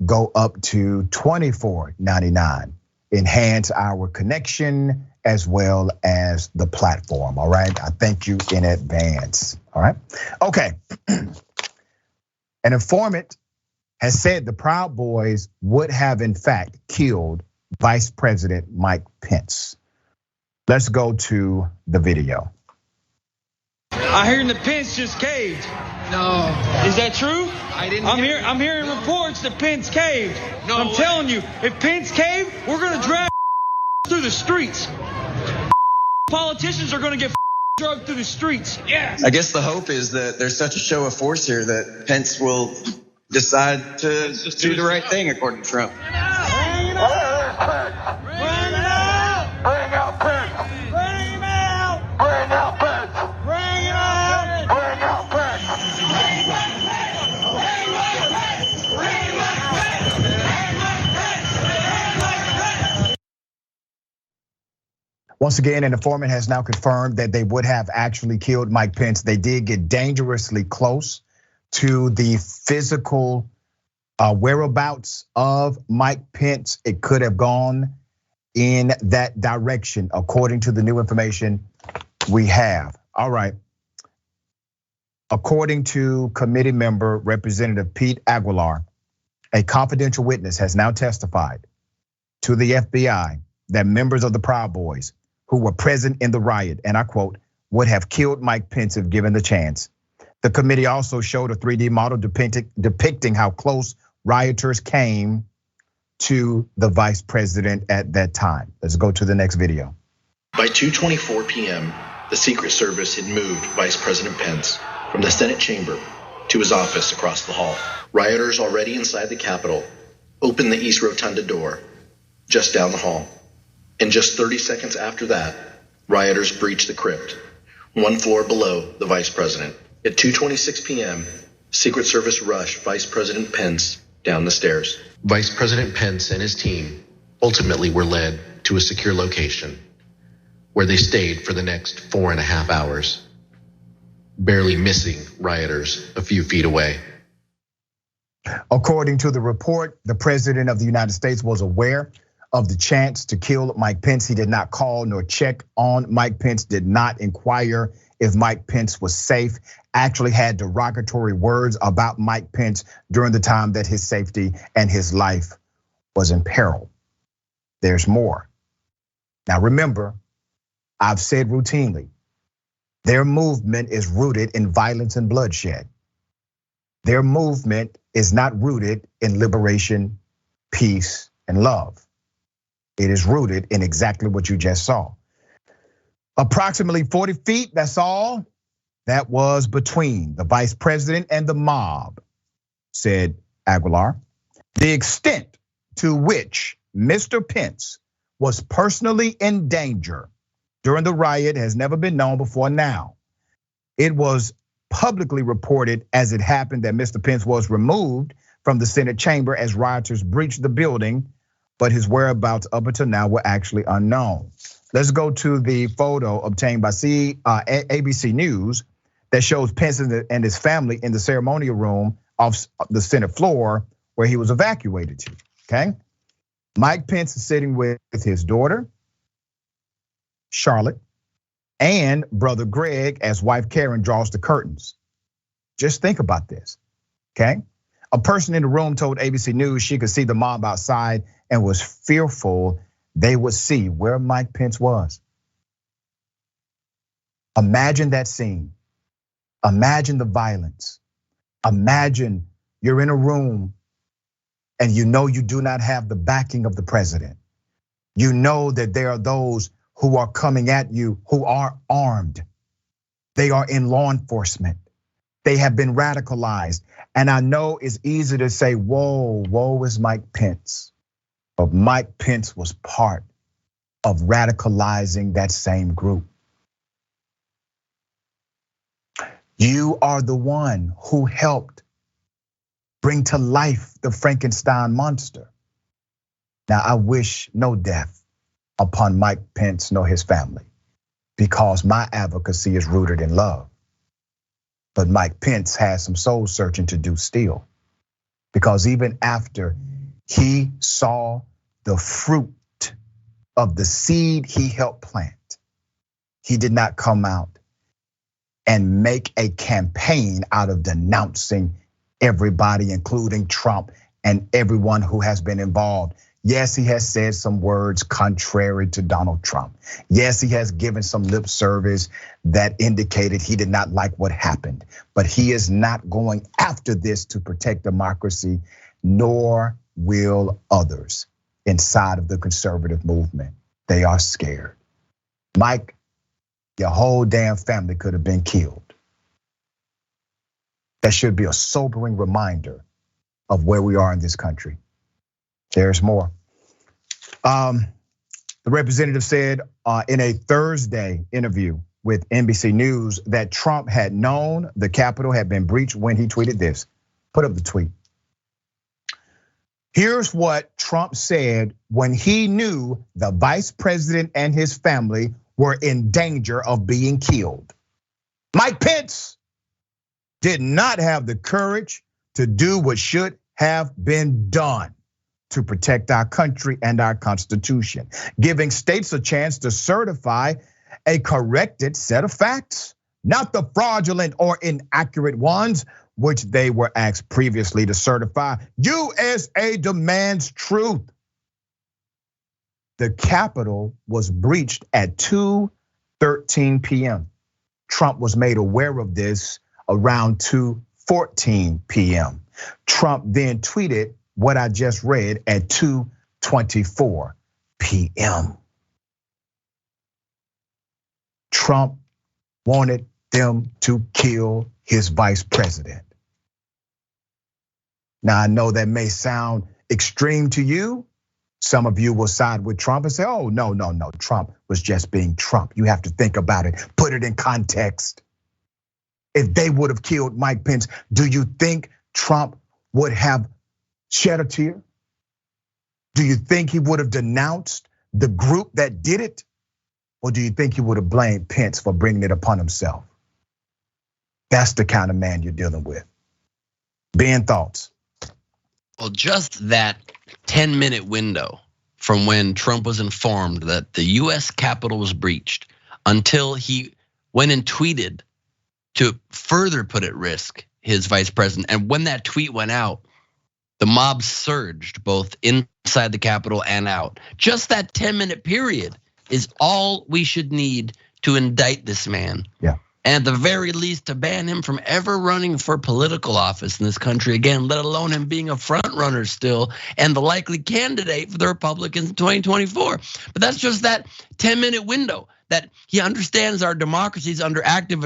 S1: go up to $24.99. Enhance our connection as well as the platform. All right, I thank you in advance. All right, okay. An informant has said the Proud Boys would have in fact killed Vice President Mike Pence. Let's go to the video.
S11: I hear the Pence just caved.
S12: No.
S11: Is that true?
S12: I didn't.
S11: I'm hearing reports that Pence caved. No. I'm telling you, if Pence caved, we're gonna drag through the streets. Politicians are gonna get drugged through the streets. Yeah.
S12: I guess the hope is that there's such a show of force here that Pence will decide to do the right thing, according to Trump.
S11: Bring it out! Bring it out!
S13: Bring out Pence!
S11: Bring him out!
S13: Bring out Pence!
S11: Bring him out!
S13: Bring out Pence!
S1: Once again, an informant has now confirmed that they would have actually killed Mike Pence. They did get dangerously close to the physical whereabouts of Mike Pence. It could have gone in that direction, according to the new information we have. All right. According to committee member Representative Pete Aguilar, a confidential witness has now testified to the FBI that members of the Proud Boys who were present in the riot, and I quote, would have killed Mike Pence if given the chance. The committee also showed a 3D model depicting how close rioters came to the vice president at that time. Let's go to the next video.
S14: By 2:24 p.m., the Secret Service had moved Vice President Pence from the Senate chamber to his office across the hall. Rioters already inside the Capitol opened the East Rotunda door just down the hall. And just 30 seconds after that, rioters breached the crypt, one floor below the vice president. At 2:26 p.m., Secret Service rushed Vice President Pence down the stairs. Vice President Pence and his team ultimately were led to a secure location where they stayed for the next 4.5 hours, barely missing rioters a few feet away.
S1: According to the report, the president of the United States was aware of the chance to kill Mike Pence. He did not call nor check on Mike Pence, did not inquire if Mike Pence was safe, actually had derogatory words about Mike Pence during the time that his safety and his life was in peril. There's more. Now remember, I've said routinely, their movement is rooted in violence and bloodshed. Their movement is not rooted in liberation, peace, and love. It is rooted in exactly what you just saw. Approximately 40 feet, that's all that was between the vice president and the mob, said Aguilar. The extent to which Mr. Pence was personally in danger during the riot has never been known before now. It was publicly reported as it happened that Mr. Pence was removed from the Senate chamber as rioters breached the building, but his whereabouts up until now were actually unknown. Let's go to the photo obtained by ABC News that shows Pence and his family in the ceremonial room of the Senate floor where he was evacuated to, okay? Mike Pence is sitting with his daughter, Charlotte, and brother Greg as wife Karen draws the curtains. Just think about this, okay? A person in the room told ABC News she could see the mob outside and was fearful they would see where Mike Pence was. Imagine that scene. Imagine the violence. Imagine you're in a room and you know you do not have the backing of the president. You know that there are those who are coming at you who are armed. They are in law enforcement. They have been radicalized. And I know it's easy to say, woe is Mike Pence. But Mike Pence was part of radicalizing that same group. You are the one who helped bring to life the Frankenstein monster. Now, I wish no death upon Mike Pence nor his family, because my advocacy is rooted in love. But Mike Pence has some soul searching to do still, because even after he saw the fruit of the seed he helped plant, he did not come out and make a campaign out of denouncing everybody, including Trump and everyone who has been involved. Yes, he has said some words contrary to Donald Trump. Yes, he has given some lip service that indicated he did not like what happened, but he is not going after this to protect democracy, nor will others inside of the conservative movement. They are scared. Mike, your whole damn family could have been killed. That should be a sobering reminder of where we are in this country. There's more. The representative said in a Thursday interview with NBC News that Trump had known the Capitol had been breached when he tweeted this. Put up the tweet. Here's what Trump said when he knew the vice president and his family were in danger of being killed. Mike Pence did not have the courage to do what should have been done to protect our country and our Constitution, giving states a chance to certify a corrected set of facts, not the fraudulent or inaccurate ones, which they were asked previously to certify. USA demands truth. The Capitol was breached at 2:13 p.m. Trump was made aware of this around 2:14 p.m. Trump then tweeted what I just read at 2:24 p.m. Trump wanted them to kill his vice president. Now, I know that may sound extreme to you. Some of you will side with Trump and say, oh, no, Trump was just being Trump. You have to think about it, put it in context. If they would have killed Mike Pence, do you think Trump would have shed a tear? Do you think he would have denounced the group that did it? Or do you think he would have blamed Pence for bringing it upon himself? That's the kind of man you're dealing with. Ben, thoughts?
S5: Well, just that 10-minute window from when Trump was informed that the US Capitol was breached until he went and tweeted to further put at risk his vice president. And when that tweet went out, the mob surged both inside the Capitol and out. Just that 10-minute period is all we should need to indict this man.
S1: Yeah.
S5: And at the very least, to ban him from ever running for political office in this country again, let alone him being a front runner still and the likely candidate for the Republicans in 2024. But that's just that 10-minute window that he understands our democracy is under active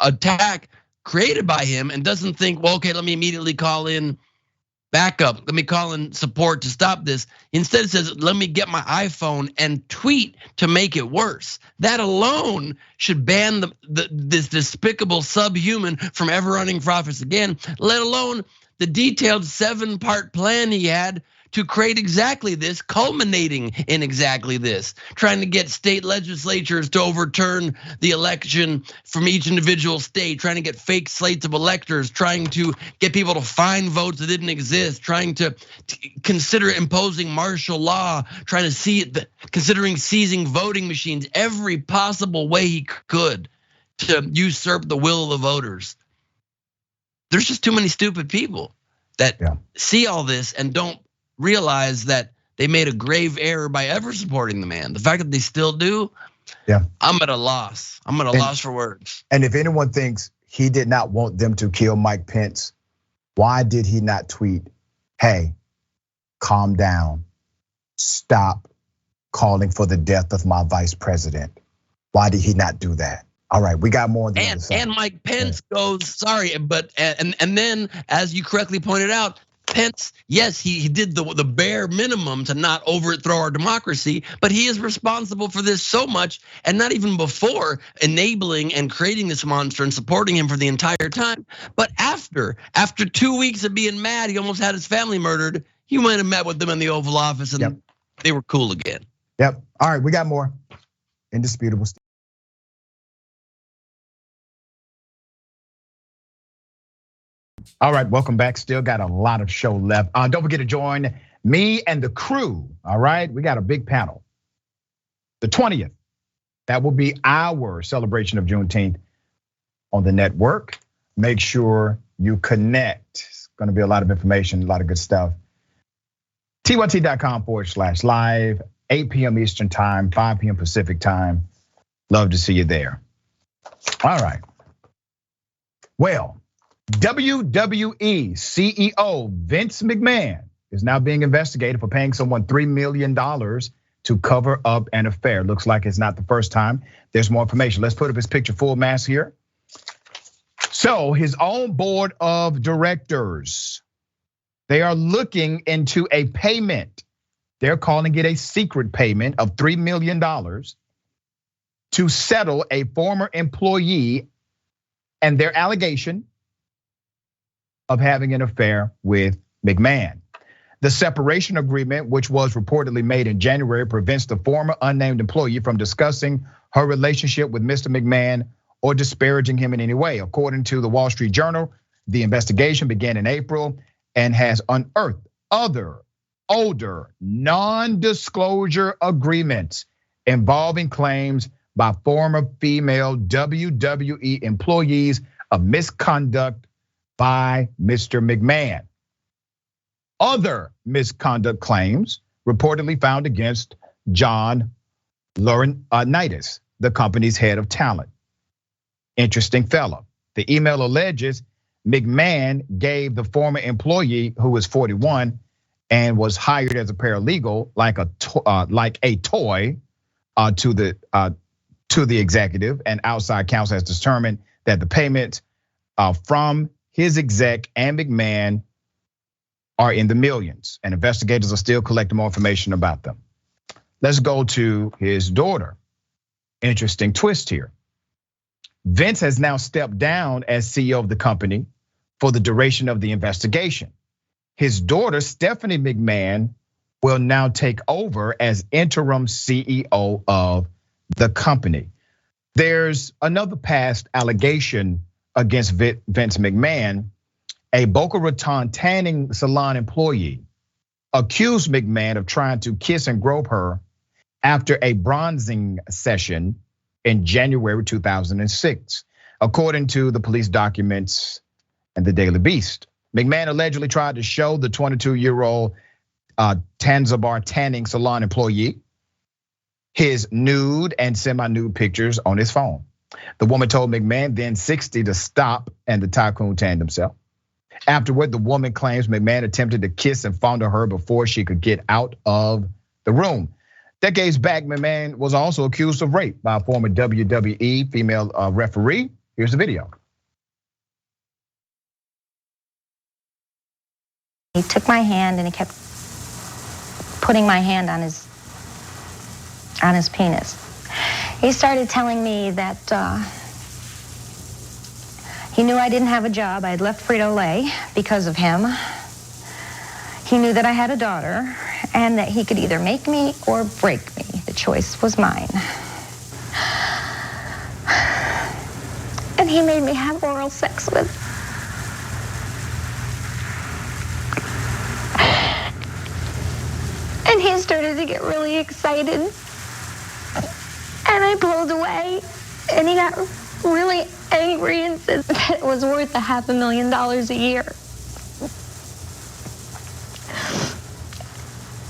S5: attack created by him and doesn't think, well, okay, let me immediately call in backup. Let me call in support to stop this. Instead, it says, let me get my iPhone and tweet to make it worse. That alone should ban this despicable subhuman from ever running for office again, let alone the detailed 7-part plan he had to create exactly this, culminating in exactly this, trying to get state legislatures to overturn the election from each individual state, trying to get fake slates of electors, trying to get people to find votes that didn't exist, trying to consider imposing martial law, trying to considering seizing voting machines, every possible way he could to usurp the will of the voters. There's just too many stupid people that see all this and don't realize that they made a grave error by ever supporting the man. The fact that they still do, I'm at a loss. I'm at a loss for words.
S1: And if anyone thinks he did not want them to kill Mike Pence, why did he not tweet, hey, calm down, stop calling for the death of my vice president? Why did he not do that? All right, we got more.
S5: And Mike Pence goes, sorry, but and then as you correctly pointed out, Pence, yes, he did the bare minimum to not overthrow our democracy, but he is responsible for this so much, and not even before enabling and creating this monster and supporting him for the entire time. But after 2 weeks of being mad, he almost had his family murdered. He went and met with them in the Oval Office, and they were cool again.
S1: Yep. All right, we got more. Indisputable. All right, welcome back. Still got a lot of show left. Don't forget to join me and the crew. All right, we got a big panel. The 20th, that will be our celebration of Juneteenth on the network. Make sure you connect. It's gonna be a lot of information, a lot of good stuff. tyt.com/live, 8 p.m. Eastern time, 5 p.m. Pacific time. Love to see you there. All right. Well, WWE CEO Vince McMahon is now being investigated for paying someone $3 million to cover up an affair. Looks like it's not the first time. There's more information. Let's put up his picture full mass here. So his own board of directors, they are looking into a payment. They're calling it a secret payment of $3 million to settle a former employee and their allegation of having an affair with McMahon. The separation agreement, which was reportedly made in January, prevents the former unnamed employee from discussing her relationship with Mr. McMahon or disparaging him in any way. According to the Wall Street Journal, the investigation began in April and has unearthed other older non-disclosure agreements involving claims by former female WWE employees of misconduct by Mr. McMahon. Other misconduct claims reportedly found against John Laurinaitis, the company's head of talent. Interesting fellow. The email alleges McMahon gave the former employee, who was 41 and was hired as a paralegal, like a toy to the executive. And outside counsel has determined that the payment from his exec and McMahon are in the millions, and investigators are still collecting more information about them. Let's go to his daughter. Interesting twist here. Vince has now stepped down as CEO of the company for the duration of the investigation. His daughter, Stephanie McMahon, will now take over as interim CEO of the company. There's another past allegation against Vince McMahon. A Boca Raton tanning salon employee accused McMahon of trying to kiss and grope her after a bronzing session in January 2006, according to the police documents and the Daily Beast. McMahon allegedly tried to show the 22-year-old Tanzabar tanning salon employee his nude and semi-nude pictures on his phone. The woman told McMahon, then 60, to stop, and the tycoon tanned himself. Afterward, the woman claims McMahon attempted to kiss and fondle her before she could get out of the room. Decades back, McMahon was also accused of rape by a former WWE female referee. Here's the video.
S15: He took my hand and he kept putting my hand on his penis. He started telling me that he knew I didn't have a job. I had left Frito-Lay because of him. He knew that I had a daughter and that he could either make me or break me. The choice was mine. And he made me have oral sex with. And he started to get really excited. And I pulled away, and he got really angry and said that it was worth $500,000 a year.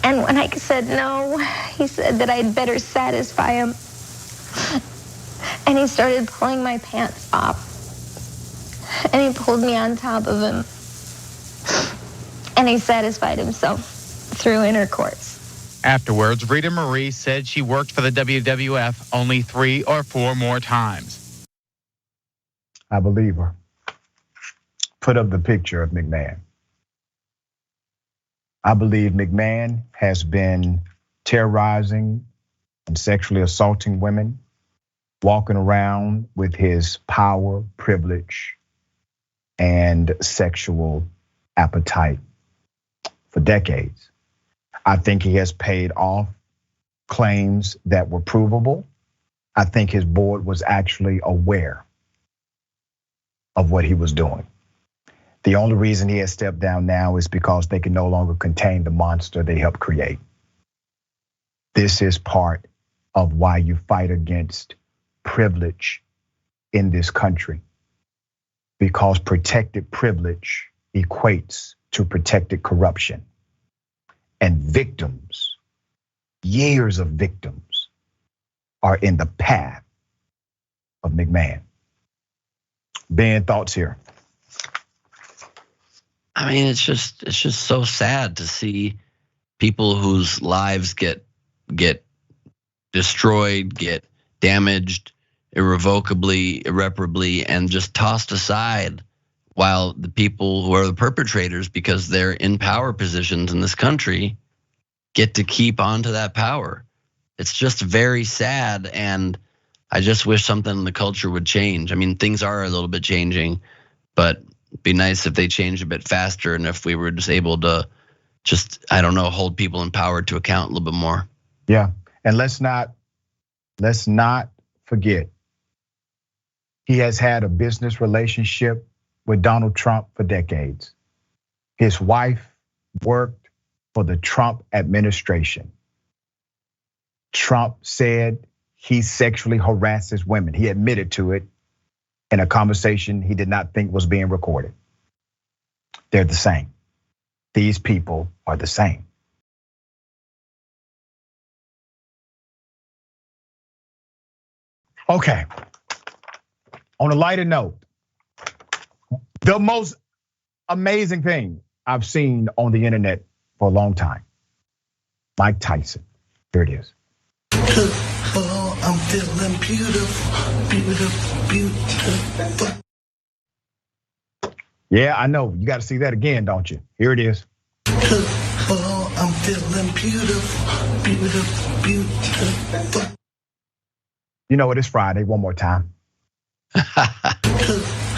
S15: And when I said no, he said that I'd better satisfy him. And he started pulling my pants off. And he pulled me on top of him. And he satisfied himself through intercourse.
S16: Afterwards, Rita Marie said she worked for the WWF only 3 or 4 more times.
S1: I believe her. Put up the picture of McMahon. I believe McMahon has been terrorizing and sexually assaulting women, walking around with his power, privilege, and sexual appetite for decades. I think he has paid off claims that were provable. I think his board was actually aware of what he was doing. The only reason he has stepped down now is because they can no longer contain the monster they helped create. This is part of why you fight against privilege in this country, because protected privilege equates to protected corruption. And victims, years of victims, are in the path of McMahon. Ben, thoughts here?
S5: I mean, it's just so sad to see people whose lives get destroyed, get damaged irrevocably, irreparably, and just tossed aside, while the people who are the perpetrators, because they're in power positions in this country, get to keep on to that power. It's just very sad, and I just wish something in the culture would change. I mean, things are a little bit changing, but it'd be nice if they changed a bit faster, and if we were just able to just, I don't know, hold people in power to account a little bit more.
S1: Yeah, and let's not forget, he has had a business relationship with Donald Trump for decades. His wife worked for the Trump administration. Trump said he sexually harasses women. He admitted to it in a conversation he did not think was being recorded. They're the same. These people are the same. Okay. On a lighter note, the most amazing thing I've seen on the internet for a long time, Mike Tyson. Here it is.
S17: Oh, I'm feeling beautiful.
S1: Yeah, I know. You got to see that again, don't you? Here it is.
S17: Oh, I'm feeling beautiful.
S1: You know it is Friday. One more time.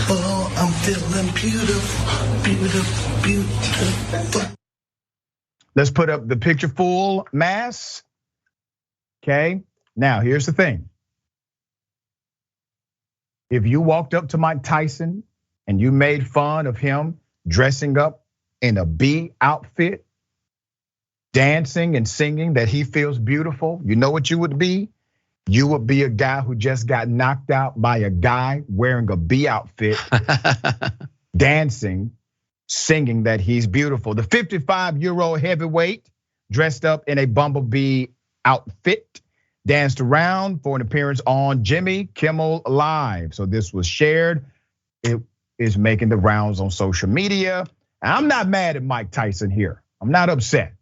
S17: Oh, I'm feeling beautiful.
S1: Let's put up the picture full mass. Okay, now here's the thing. If you walked up to Mike Tyson and you made fun of him dressing up in a bee outfit, dancing and singing that he feels beautiful, you know what you would be? You would be a guy who just got knocked out by a guy wearing a bee outfit, dancing, singing that he's beautiful. The 55-year-old heavyweight dressed up in a bumblebee outfit danced around for an appearance on Jimmy Kimmel Live. So this was shared. It is making the rounds on social media. I'm not mad at Mike Tyson here. I'm not upset.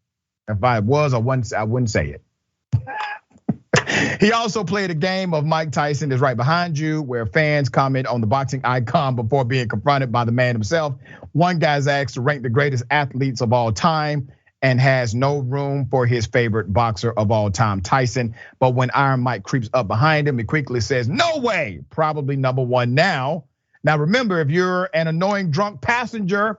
S1: If I was, I wouldn't say it. He also played a game of Mike Tyson is right behind you, where fans comment on the boxing icon before being confronted by the man himself. One guy's asked to rank the greatest athletes of all time and has no room for his favorite boxer of all time, Tyson. But when Iron Mike creeps up behind him, he quickly says, "No way, probably number one now." Now remember, if you're an annoying drunk passenger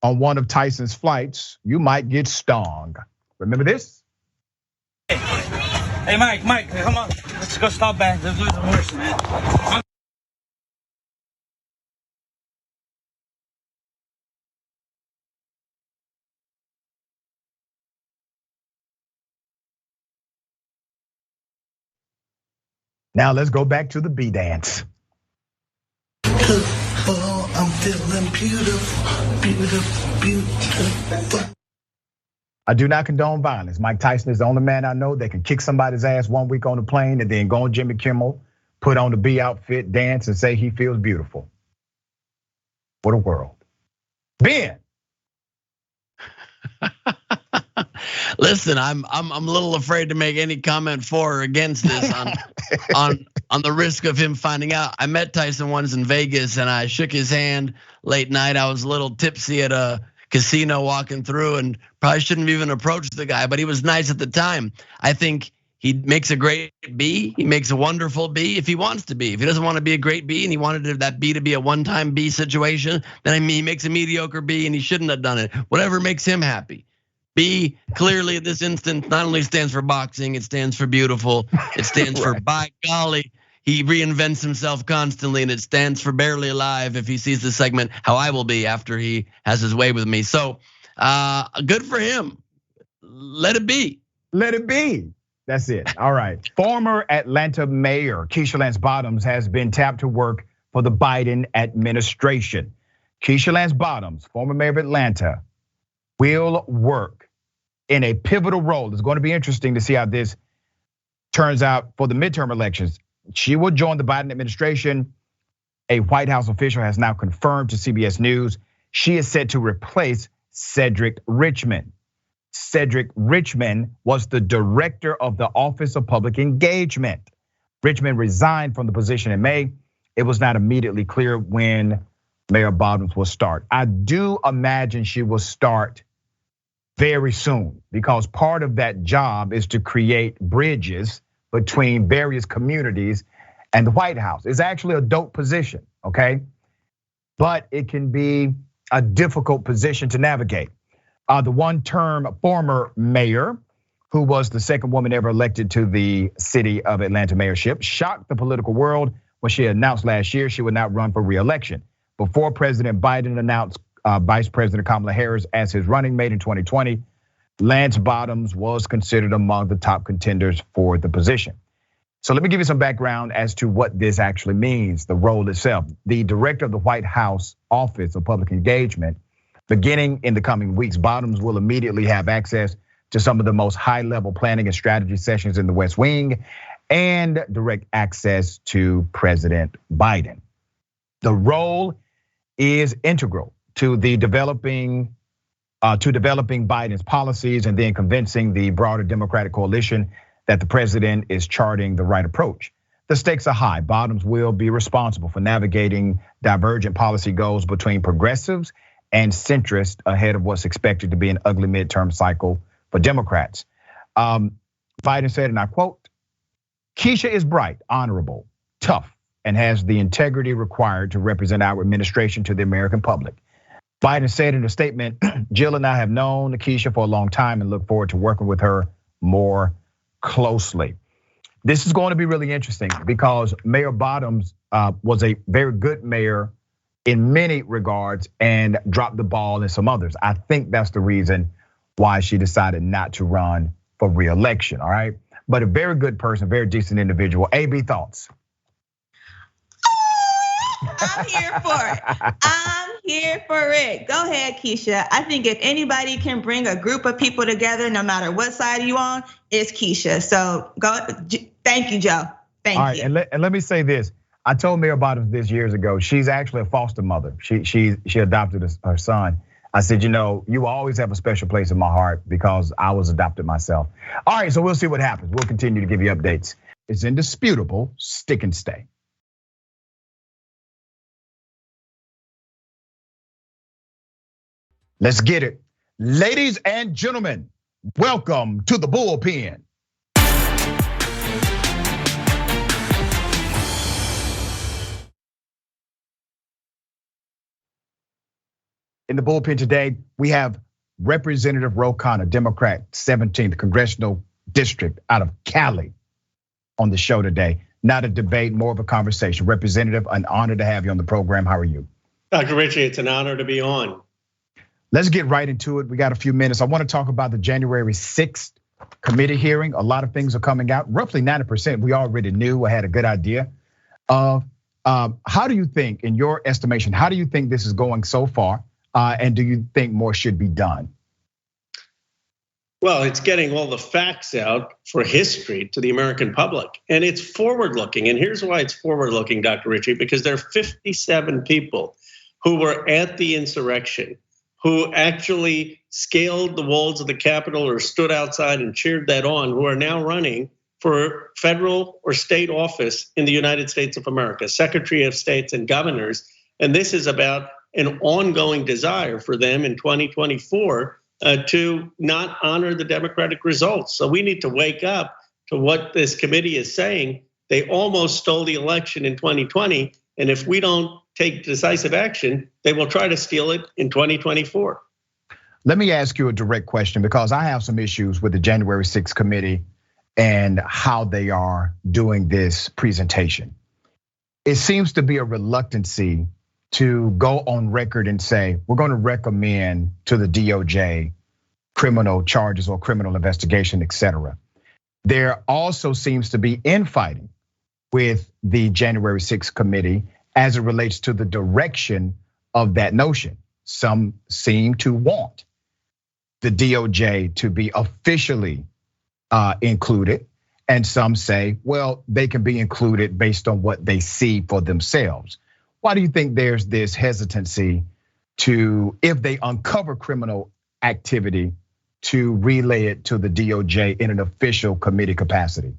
S1: on one of Tyson's flights, you might get stung. Remember this?
S11: Hey, Mike, come on. Let's go stop back. Let's lose the horse, man.
S1: Now let's go back to the bee dance.
S17: Oh, I'm feeling beautiful.
S1: I do not condone violence. Mike Tyson is the only man I know that can kick somebody's ass 1 week on the plane and then go on Jimmy Kimmel, put on the bee outfit, dance, and say he feels beautiful. What a world. Ben.
S5: Listen, I'm a little afraid to make any comment for or against this on the risk of him finding out. I met Tyson once in Vegas and I shook his hand late night. I was a little tipsy at a casino walking through and probably shouldn't have even approached the guy, but he was nice at the time. I think he makes a great bee. He makes a wonderful bee if he wants to be. If he doesn't want to be a great bee and he wanted that bee to be a one-time bee situation, then he makes a mediocre bee and he shouldn't have done it. Whatever makes him happy. B clearly at this instance not only stands for boxing, it stands for beautiful. It stands for by golly. He reinvents himself constantly, and it stands for barely alive if he sees the segment How I Will Be after he has his way with me. So good for him. Let it be.
S1: Let it be. That's it. All right. Former Atlanta Mayor Keisha Lance Bottoms has been tapped to work for the Biden administration. Keisha Lance Bottoms, former mayor of Atlanta, will work in a pivotal role. It's going to be interesting to see how this turns out for the midterm elections. She will join the Biden administration. A White House official has now confirmed to CBS News she is set to replace Cedric Richmond. Cedric Richmond was the director of the Office of Public Engagement. Richmond resigned from the position in May. It was not immediately clear when Mayor Bottoms will start. I do imagine she will start very soon because part of that job is to create bridges between various communities and the White House. It's actually a dope position, okay? But it can be a difficult position to navigate. The one-term former mayor, who was the second woman ever elected to the city of Atlanta mayorship, shocked the political world when she announced last year she would not run for re-election. Before President Biden announced Vice President Kamala Harris as his running mate in 2020, Lance Bottoms was considered among the top contenders for the position. So let me give you some background as to what this actually means, the role itself. The director of the White House Office of Public Engagement, beginning in the coming weeks, Bottoms will immediately have access to some of the most high-level planning and strategy sessions in the West Wing and direct access to President Biden. The role is integral to developing Biden's policies and then convincing the broader Democratic coalition that the president is charting the right approach. The stakes are high. Bottoms will be responsible for navigating divergent policy goals between progressives and centrists ahead of what's expected to be an ugly midterm cycle for Democrats. Biden said, and I quote, "Keisha is bright, honorable, tough, and has the integrity required to represent our administration to the American public." Biden said in a statement, "Jill and I have known Keisha for a long time and look forward to working with her more closely." This is going to be really interesting because Mayor Bottoms was a very good mayor in many regards and dropped the ball in some others. I think that's the reason why she decided not to run for re-election, all right? But a very good person, very decent individual. AB, thoughts?
S18: I'm here for it. I'm here for it. Go ahead, Keisha. I think if anybody can bring a group of people together, no matter what side you on, it's Keisha. So go. Thank you, Joe. Thank you.
S1: And let me say this. I told Mayor Bottoms this years ago. She's actually a foster mother. She adopted her son. I said, you know, you always have a special place in my heart because I was adopted myself. All right, so we'll see what happens. We'll continue to give you updates. It's indisputable. Stick and stay. Let's get it. Ladies and gentlemen, welcome to the bullpen. In the bullpen today, we have Representative Ro Khanna, Democrat, 17th Congressional District out of Cali on the show today. Not a debate, more of a conversation. Representative, an honor to have you on the program. How are you?
S19: Dr. Richey, it's an honor to be on.
S1: Let's get right into it. We got a few minutes. I want to talk about the January 6th committee hearing. A lot of things are coming out. Roughly 90% we already knew or had a good idea of. How do you think, in your estimation, how do you think this is going so far? And do you think more should be done?
S19: Well, it's getting all the facts out for history to the American public. And it's forward-looking. And here's why it's forward-looking, Dr. Richey, because there are 57 people who were at the insurrection, who actually scaled the walls of the Capitol or stood outside and cheered that on, who are now running for federal or state office in the United States of America, Secretary of States and governors. And this is about an ongoing desire for them in 2024 to not honor the Democratic results. So we need to wake up to what this committee is saying. They almost stole the election in 2020. And if we don't take decisive action, they will try to steal it in 2024.
S1: Let me ask you a direct question because I have some issues with the January 6th committee and how they are doing this presentation. It seems to be a reluctancy to go on record and say, we're going to recommend to the DOJ criminal charges or criminal investigation, et cetera. There also seems to be infighting with the January 6th committee as it relates to the direction of that notion. Some seem to want the DOJ to be officially included, and some say, well, they can be included based on what they see for themselves. Why do you think there's this hesitancy to, if they uncover criminal activity, to relay it to the DOJ in an official committee capacity?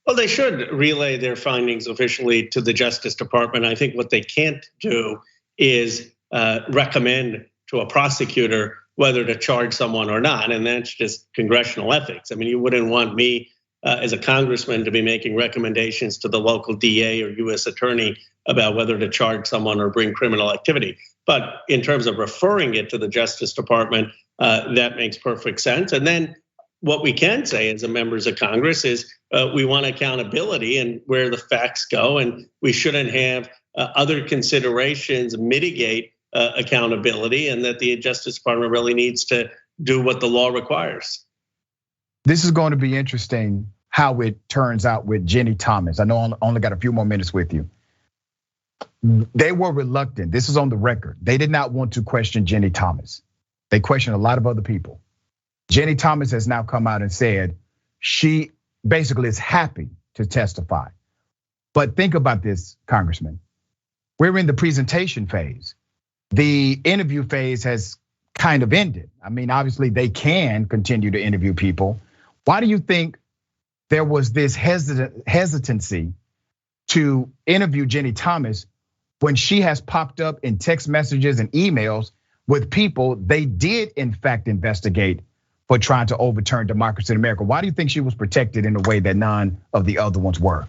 S19: Well, they should relay their findings officially to the Justice Department. I think what they can't do is recommend to a prosecutor whether to charge someone or not, and that's just congressional ethics. I mean, you wouldn't want me as a congressman to be making recommendations to the local DA or US attorney about whether to charge someone or bring criminal activity. But in terms of referring it to the Justice Department, that makes perfect sense. And then what we can say as members of Congress is we want accountability and where the facts go, and we shouldn't have other considerations mitigate accountability, and that the Justice Department really needs to do what the law requires.
S1: This is going to be interesting how it turns out with Ginni Thomas. I know I only got a few more minutes with you. They were reluctant. This is on the record. They did not want to question Ginni Thomas. They questioned a lot of other people. Ginni Thomas has now come out and said she basically is happy to testify. But think about this, Congressman. We're in the presentation phase. The interview phase has kind of ended. I mean, obviously they can continue to interview people. Why do you think there was this hesitancy to interview Ginni Thomas when she has popped up in text messages and emails with people they did in fact investigate for trying to overturn democracy in America? Why do you think she was protected in a way that none of the other ones were?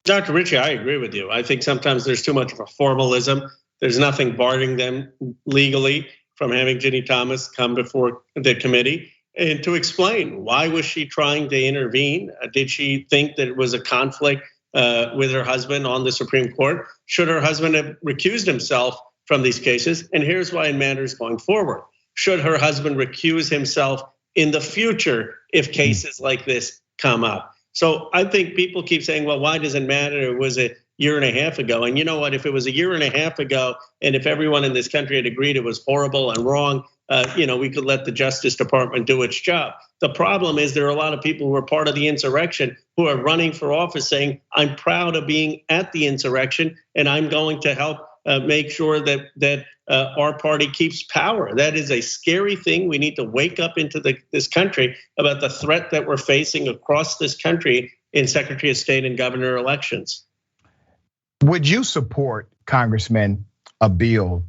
S19: Dr. Richey, I agree with you. I think sometimes there's too much of a formalism. There's nothing barring them legally from having Ginni Thomas come before the committee and to explain why was she trying to intervene? Did she think that it was a conflict with her husband on the Supreme Court? Should her husband have recused himself from these cases? And here's why it matters going forward. Should her husband recuse himself in the future if cases like this come up? So I think people keep saying, well, why does it matter? It was a year and a half ago. And you know what, if it was a year and a half ago, and if everyone in this country had agreed it was horrible and wrong, we could let the Justice Department do its job. The problem is there are a lot of people who are part of the insurrection who are running for office saying, I'm proud of being at the insurrection and I'm going to help make sure that our party keeps power. That is a scary thing. We need to wake up into this country about the threat that we're facing across this country in Secretary of State and governor elections.
S1: Would you support, Congressman, a bill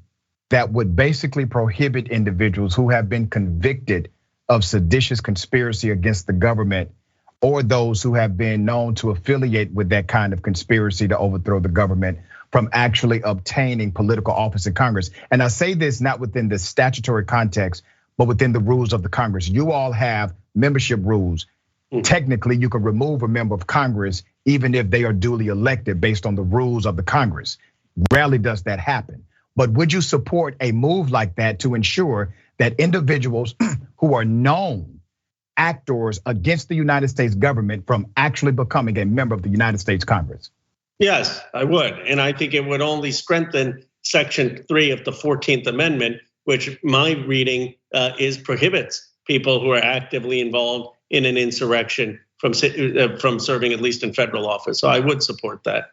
S1: that would basically prohibit individuals who have been convicted of seditious conspiracy against the government or those who have been known to affiliate with that kind of conspiracy to overthrow the government from actually obtaining political office in Congress? And I say this not within the statutory context, but within the rules of the Congress. You all have membership rules. Technically, you can remove a member of Congress even if they are duly elected based on the rules of the Congress. Rarely does that happen. But would you support a move like that to ensure that individuals who are known actors against the United States government from actually becoming a member of the United States Congress?
S19: Yes, I would. And I think it would only strengthen Section 3 of the 14th Amendment, which my reading is prohibits people who are actively involved in an insurrection from serving at least in federal office. So I would support that.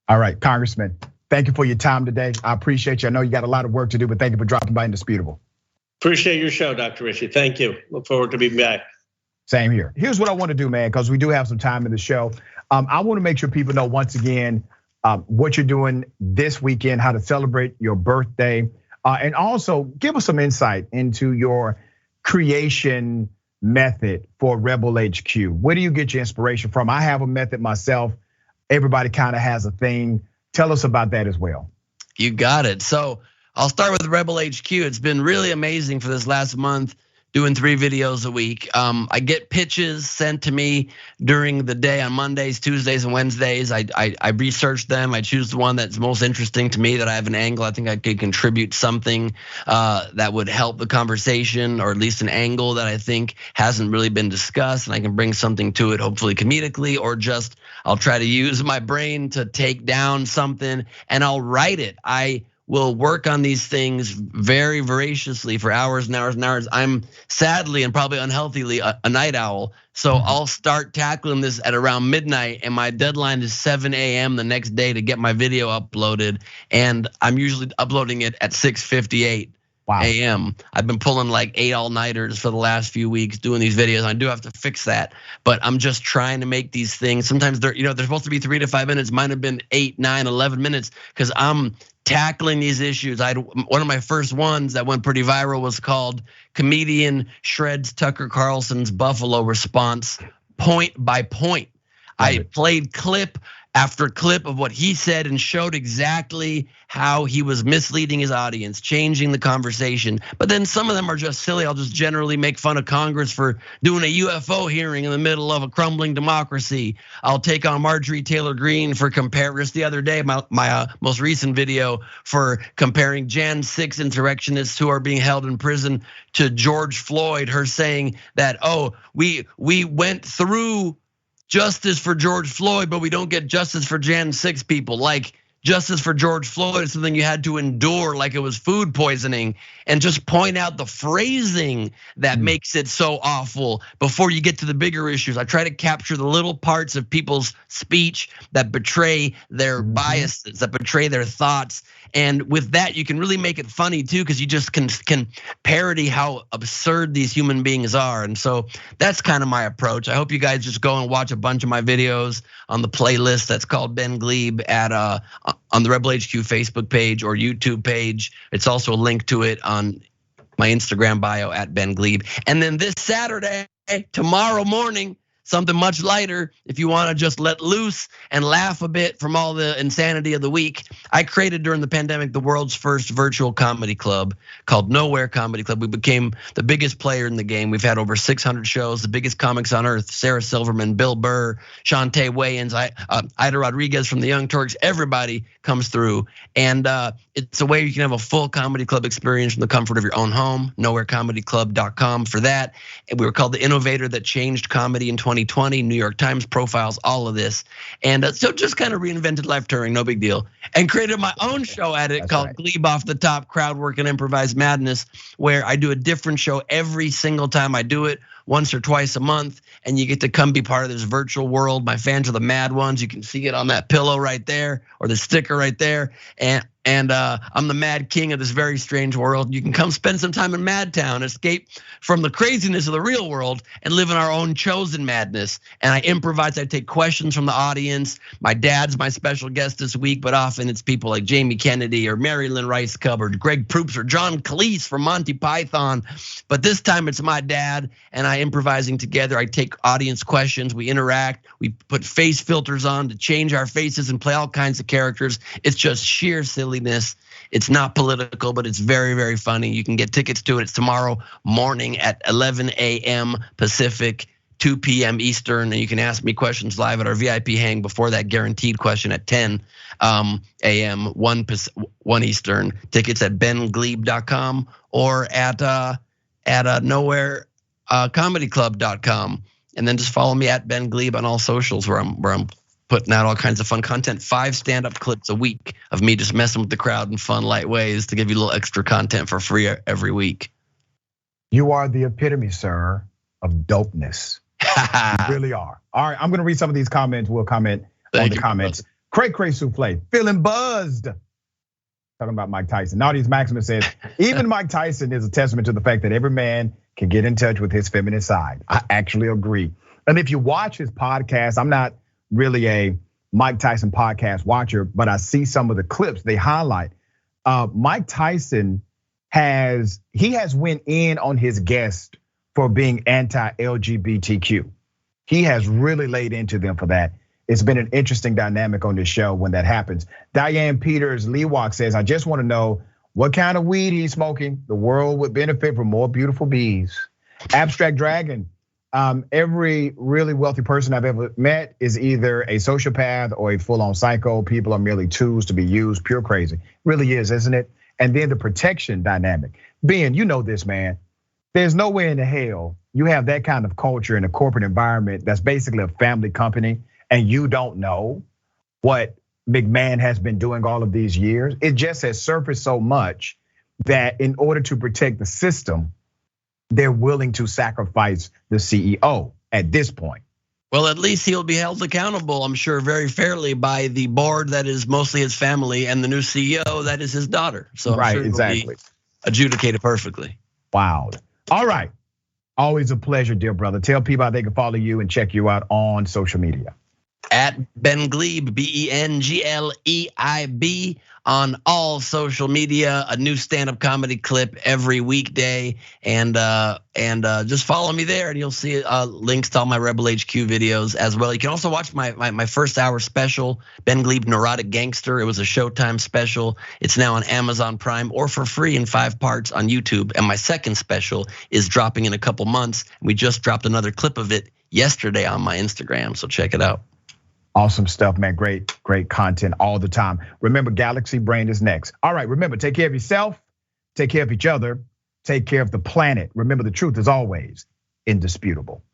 S1: All right, Congressman, thank you for your time today. I appreciate you. I know you got a lot of work to do, but thank you for dropping by Indisputable.
S19: Appreciate your show, Dr. Richey. Thank you. Look forward to being back.
S1: Same here. Here's what I want to do, man, because we do have some time in the show. I want to make sure people know once again what you're doing this weekend, how to celebrate your birthday, and also give us some insight into your creation method for Rebel HQ. Where do you get your inspiration from? I have a method myself. Everybody kind of has a thing. Tell us about that as well.
S5: You got it. So I'll start with Rebel HQ. It's been really amazing for this last month, doing 3 videos a week. I get pitches sent to me during the day on Mondays, Tuesdays, and Wednesdays. I research them. I choose the one that's most interesting to me, that I have an angle I think I could contribute something that would help the conversation, or at least an angle that I think hasn't really been discussed, and I can bring something to it, hopefully comedically, or just I'll try to use my brain to take down something and I'll write it. I will work on these things very voraciously for hours and hours and hours. I'm sadly and probably unhealthily a night owl. So I'll start tackling this at around midnight, and my deadline is 7 a.m. the next day to get my video uploaded. And I'm usually uploading it at 6:58 a.m. I've been pulling like 8 all-nighters for the last few weeks doing these videos. I do have to fix that, but I'm just trying to make these things. Sometimes they're supposed to be 3 to 5 minutes. Mine have been 8, 9, 11 minutes because I'm tackling these issues. One of my first ones that went pretty viral was called "Comedian Shreds Tucker Carlson's Buffalo Response Point by Point." I played clip after clip of what he said and showed exactly how he was misleading his audience, changing the conversation. But then some of them are just silly. I'll just generally make fun of Congress for doing a UFO hearing in the middle of a crumbling democracy. I'll take on Marjorie Taylor Greene for just the other day, my most recent video, for comparing Jan 6 insurrectionists who are being held in prison to George Floyd, her saying that, we went through justice for George Floyd, but we don't get justice for Jan 6 people. Like, justice for George Floyd is something you had to endure like it was food poisoning, and just point out the phrasing that makes it so awful before you get to the bigger issues. I try to capture the little parts of people's speech that betray their biases, that betray their thoughts. And with that, you can really make it funny too, because you just can parody how absurd these human beings are. And so that's kind of my approach. I hope you guys just go and watch a bunch of my videos on the playlist that's called Ben Glebe at on the Rebel HQ Facebook page or YouTube page. It's also a link to it on my Instagram bio at Ben Glebe. And then this Saturday, tomorrow morning, something much lighter, if you want to just let loose and laugh a bit from all the insanity of the week. I created during the pandemic the world's first virtual comedy club called Nowhere Comedy Club. We became the biggest player in the game. We've had over 600 shows, the biggest comics on earth: Sarah Silverman, Bill Burr, Shantae Wayans, Ida Rodriguez from the Young Turks. Everybody comes through, and it's a way you can have a full comedy club experience from the comfort of your own home. NowhereComedyClub.com for that. And we were called the innovator that changed comedy in 2020. New York Times profiles all of this, and so just kind of reinvented life touring, no big deal, and created my own show at it called Glebe Off the Top: Crowd Work and Improvised Madness, where I do a different show every single time I do it, once or twice a month, and you get to come be part of this virtual world. My fans are the mad ones. You can see it on that pillow right there, or the sticker right there. And I'm the mad king of this very strange world. You can come spend some time in Madtown, escape from the craziness of the real world, and live in our own chosen madness. And I improvise, I take questions from the audience. My dad's my special guest this week, but often it's people like Jamie Kennedy or Mary Lynn Rice Cub or Greg Proops or John Cleese from Monty Python. But this time it's my dad and I improvising together. I take audience questions, we interact, we put face filters on to change our faces and play all kinds of characters. It's just sheer silliness. It's not political, but it's very, very funny. You can get tickets to it. It's tomorrow morning at 11 a.m. Pacific, 2 p.m. Eastern, and you can ask me questions live at our VIP hang before that guaranteed question at 10 a.m. 1 Eastern. Tickets at benglebe.com or at nowherecomedyclub.com, and then just follow me at Ben Glebe on all socials where I'm putting out all kinds of fun content. 5 stand-up clips a week of me just messing with the crowd in fun, light ways to give you a little extra content for free every week.
S1: You are the epitome, sir, of dopeness. You really are. All right, I'm gonna read some of these comments. We'll comment on the comments. Cray Souffle, feeling buzzed. Talking about Mike Tyson. Naughty's Maximus says, even Mike Tyson is a testament to the fact that every man can get in touch with his feminine side. I actually agree. And if you watch his podcast, I'm not really a Mike Tyson podcast watcher, but I see some of the clips they highlight. Mike Tyson has went in on his guest for being anti-LGBTQ. He has really laid into them for that. It's been an interesting dynamic on this show when that happens. Diane Peters Lewak says, I just want to know what kind of weed he's smoking. The world would benefit from more beautiful bees. Abstract Dragon, every really wealthy person I've ever met is either a sociopath or a full-on psycho. People are merely tools to be used, pure crazy. Really is, isn't it? And then the protection dynamic. Ben, you know this, man. There's no way in the hell you have that kind of culture in a corporate environment that's basically a family company, and you don't know what McMahon has been doing all of these years. It just has surfaced so much that in order to protect the system, they're willing to sacrifice the CEO at this point.
S5: Well, at least he'll be held accountable, I'm sure, very fairly by the board that is mostly his family and the new CEO that is his daughter. So
S1: right,
S5: I'm sure
S1: exactly.
S5: It'll be adjudicated perfectly.
S1: Wow. All right. Always a pleasure, dear brother. Tell people how they can follow you and check you out on social media.
S5: At Ben Glebe, BenGleib on all social media. A new stand-up comedy clip every weekday, and just follow me there, and you'll see links to all my Rebel HQ videos as well. You can also watch my first hour special, Ben Glebe Neurotic Gangster. It was a Showtime special. It's now on Amazon Prime or for free in 5 parts on YouTube. And my second special is dropping in a couple months. We just dropped another clip of it yesterday on my Instagram, so check it out.
S1: Awesome stuff, man. Great content all the time. Remember, Galaxy Brain is next. All right, remember, take care of yourself, take care of each other, take care of the planet. Remember, the truth is always indisputable.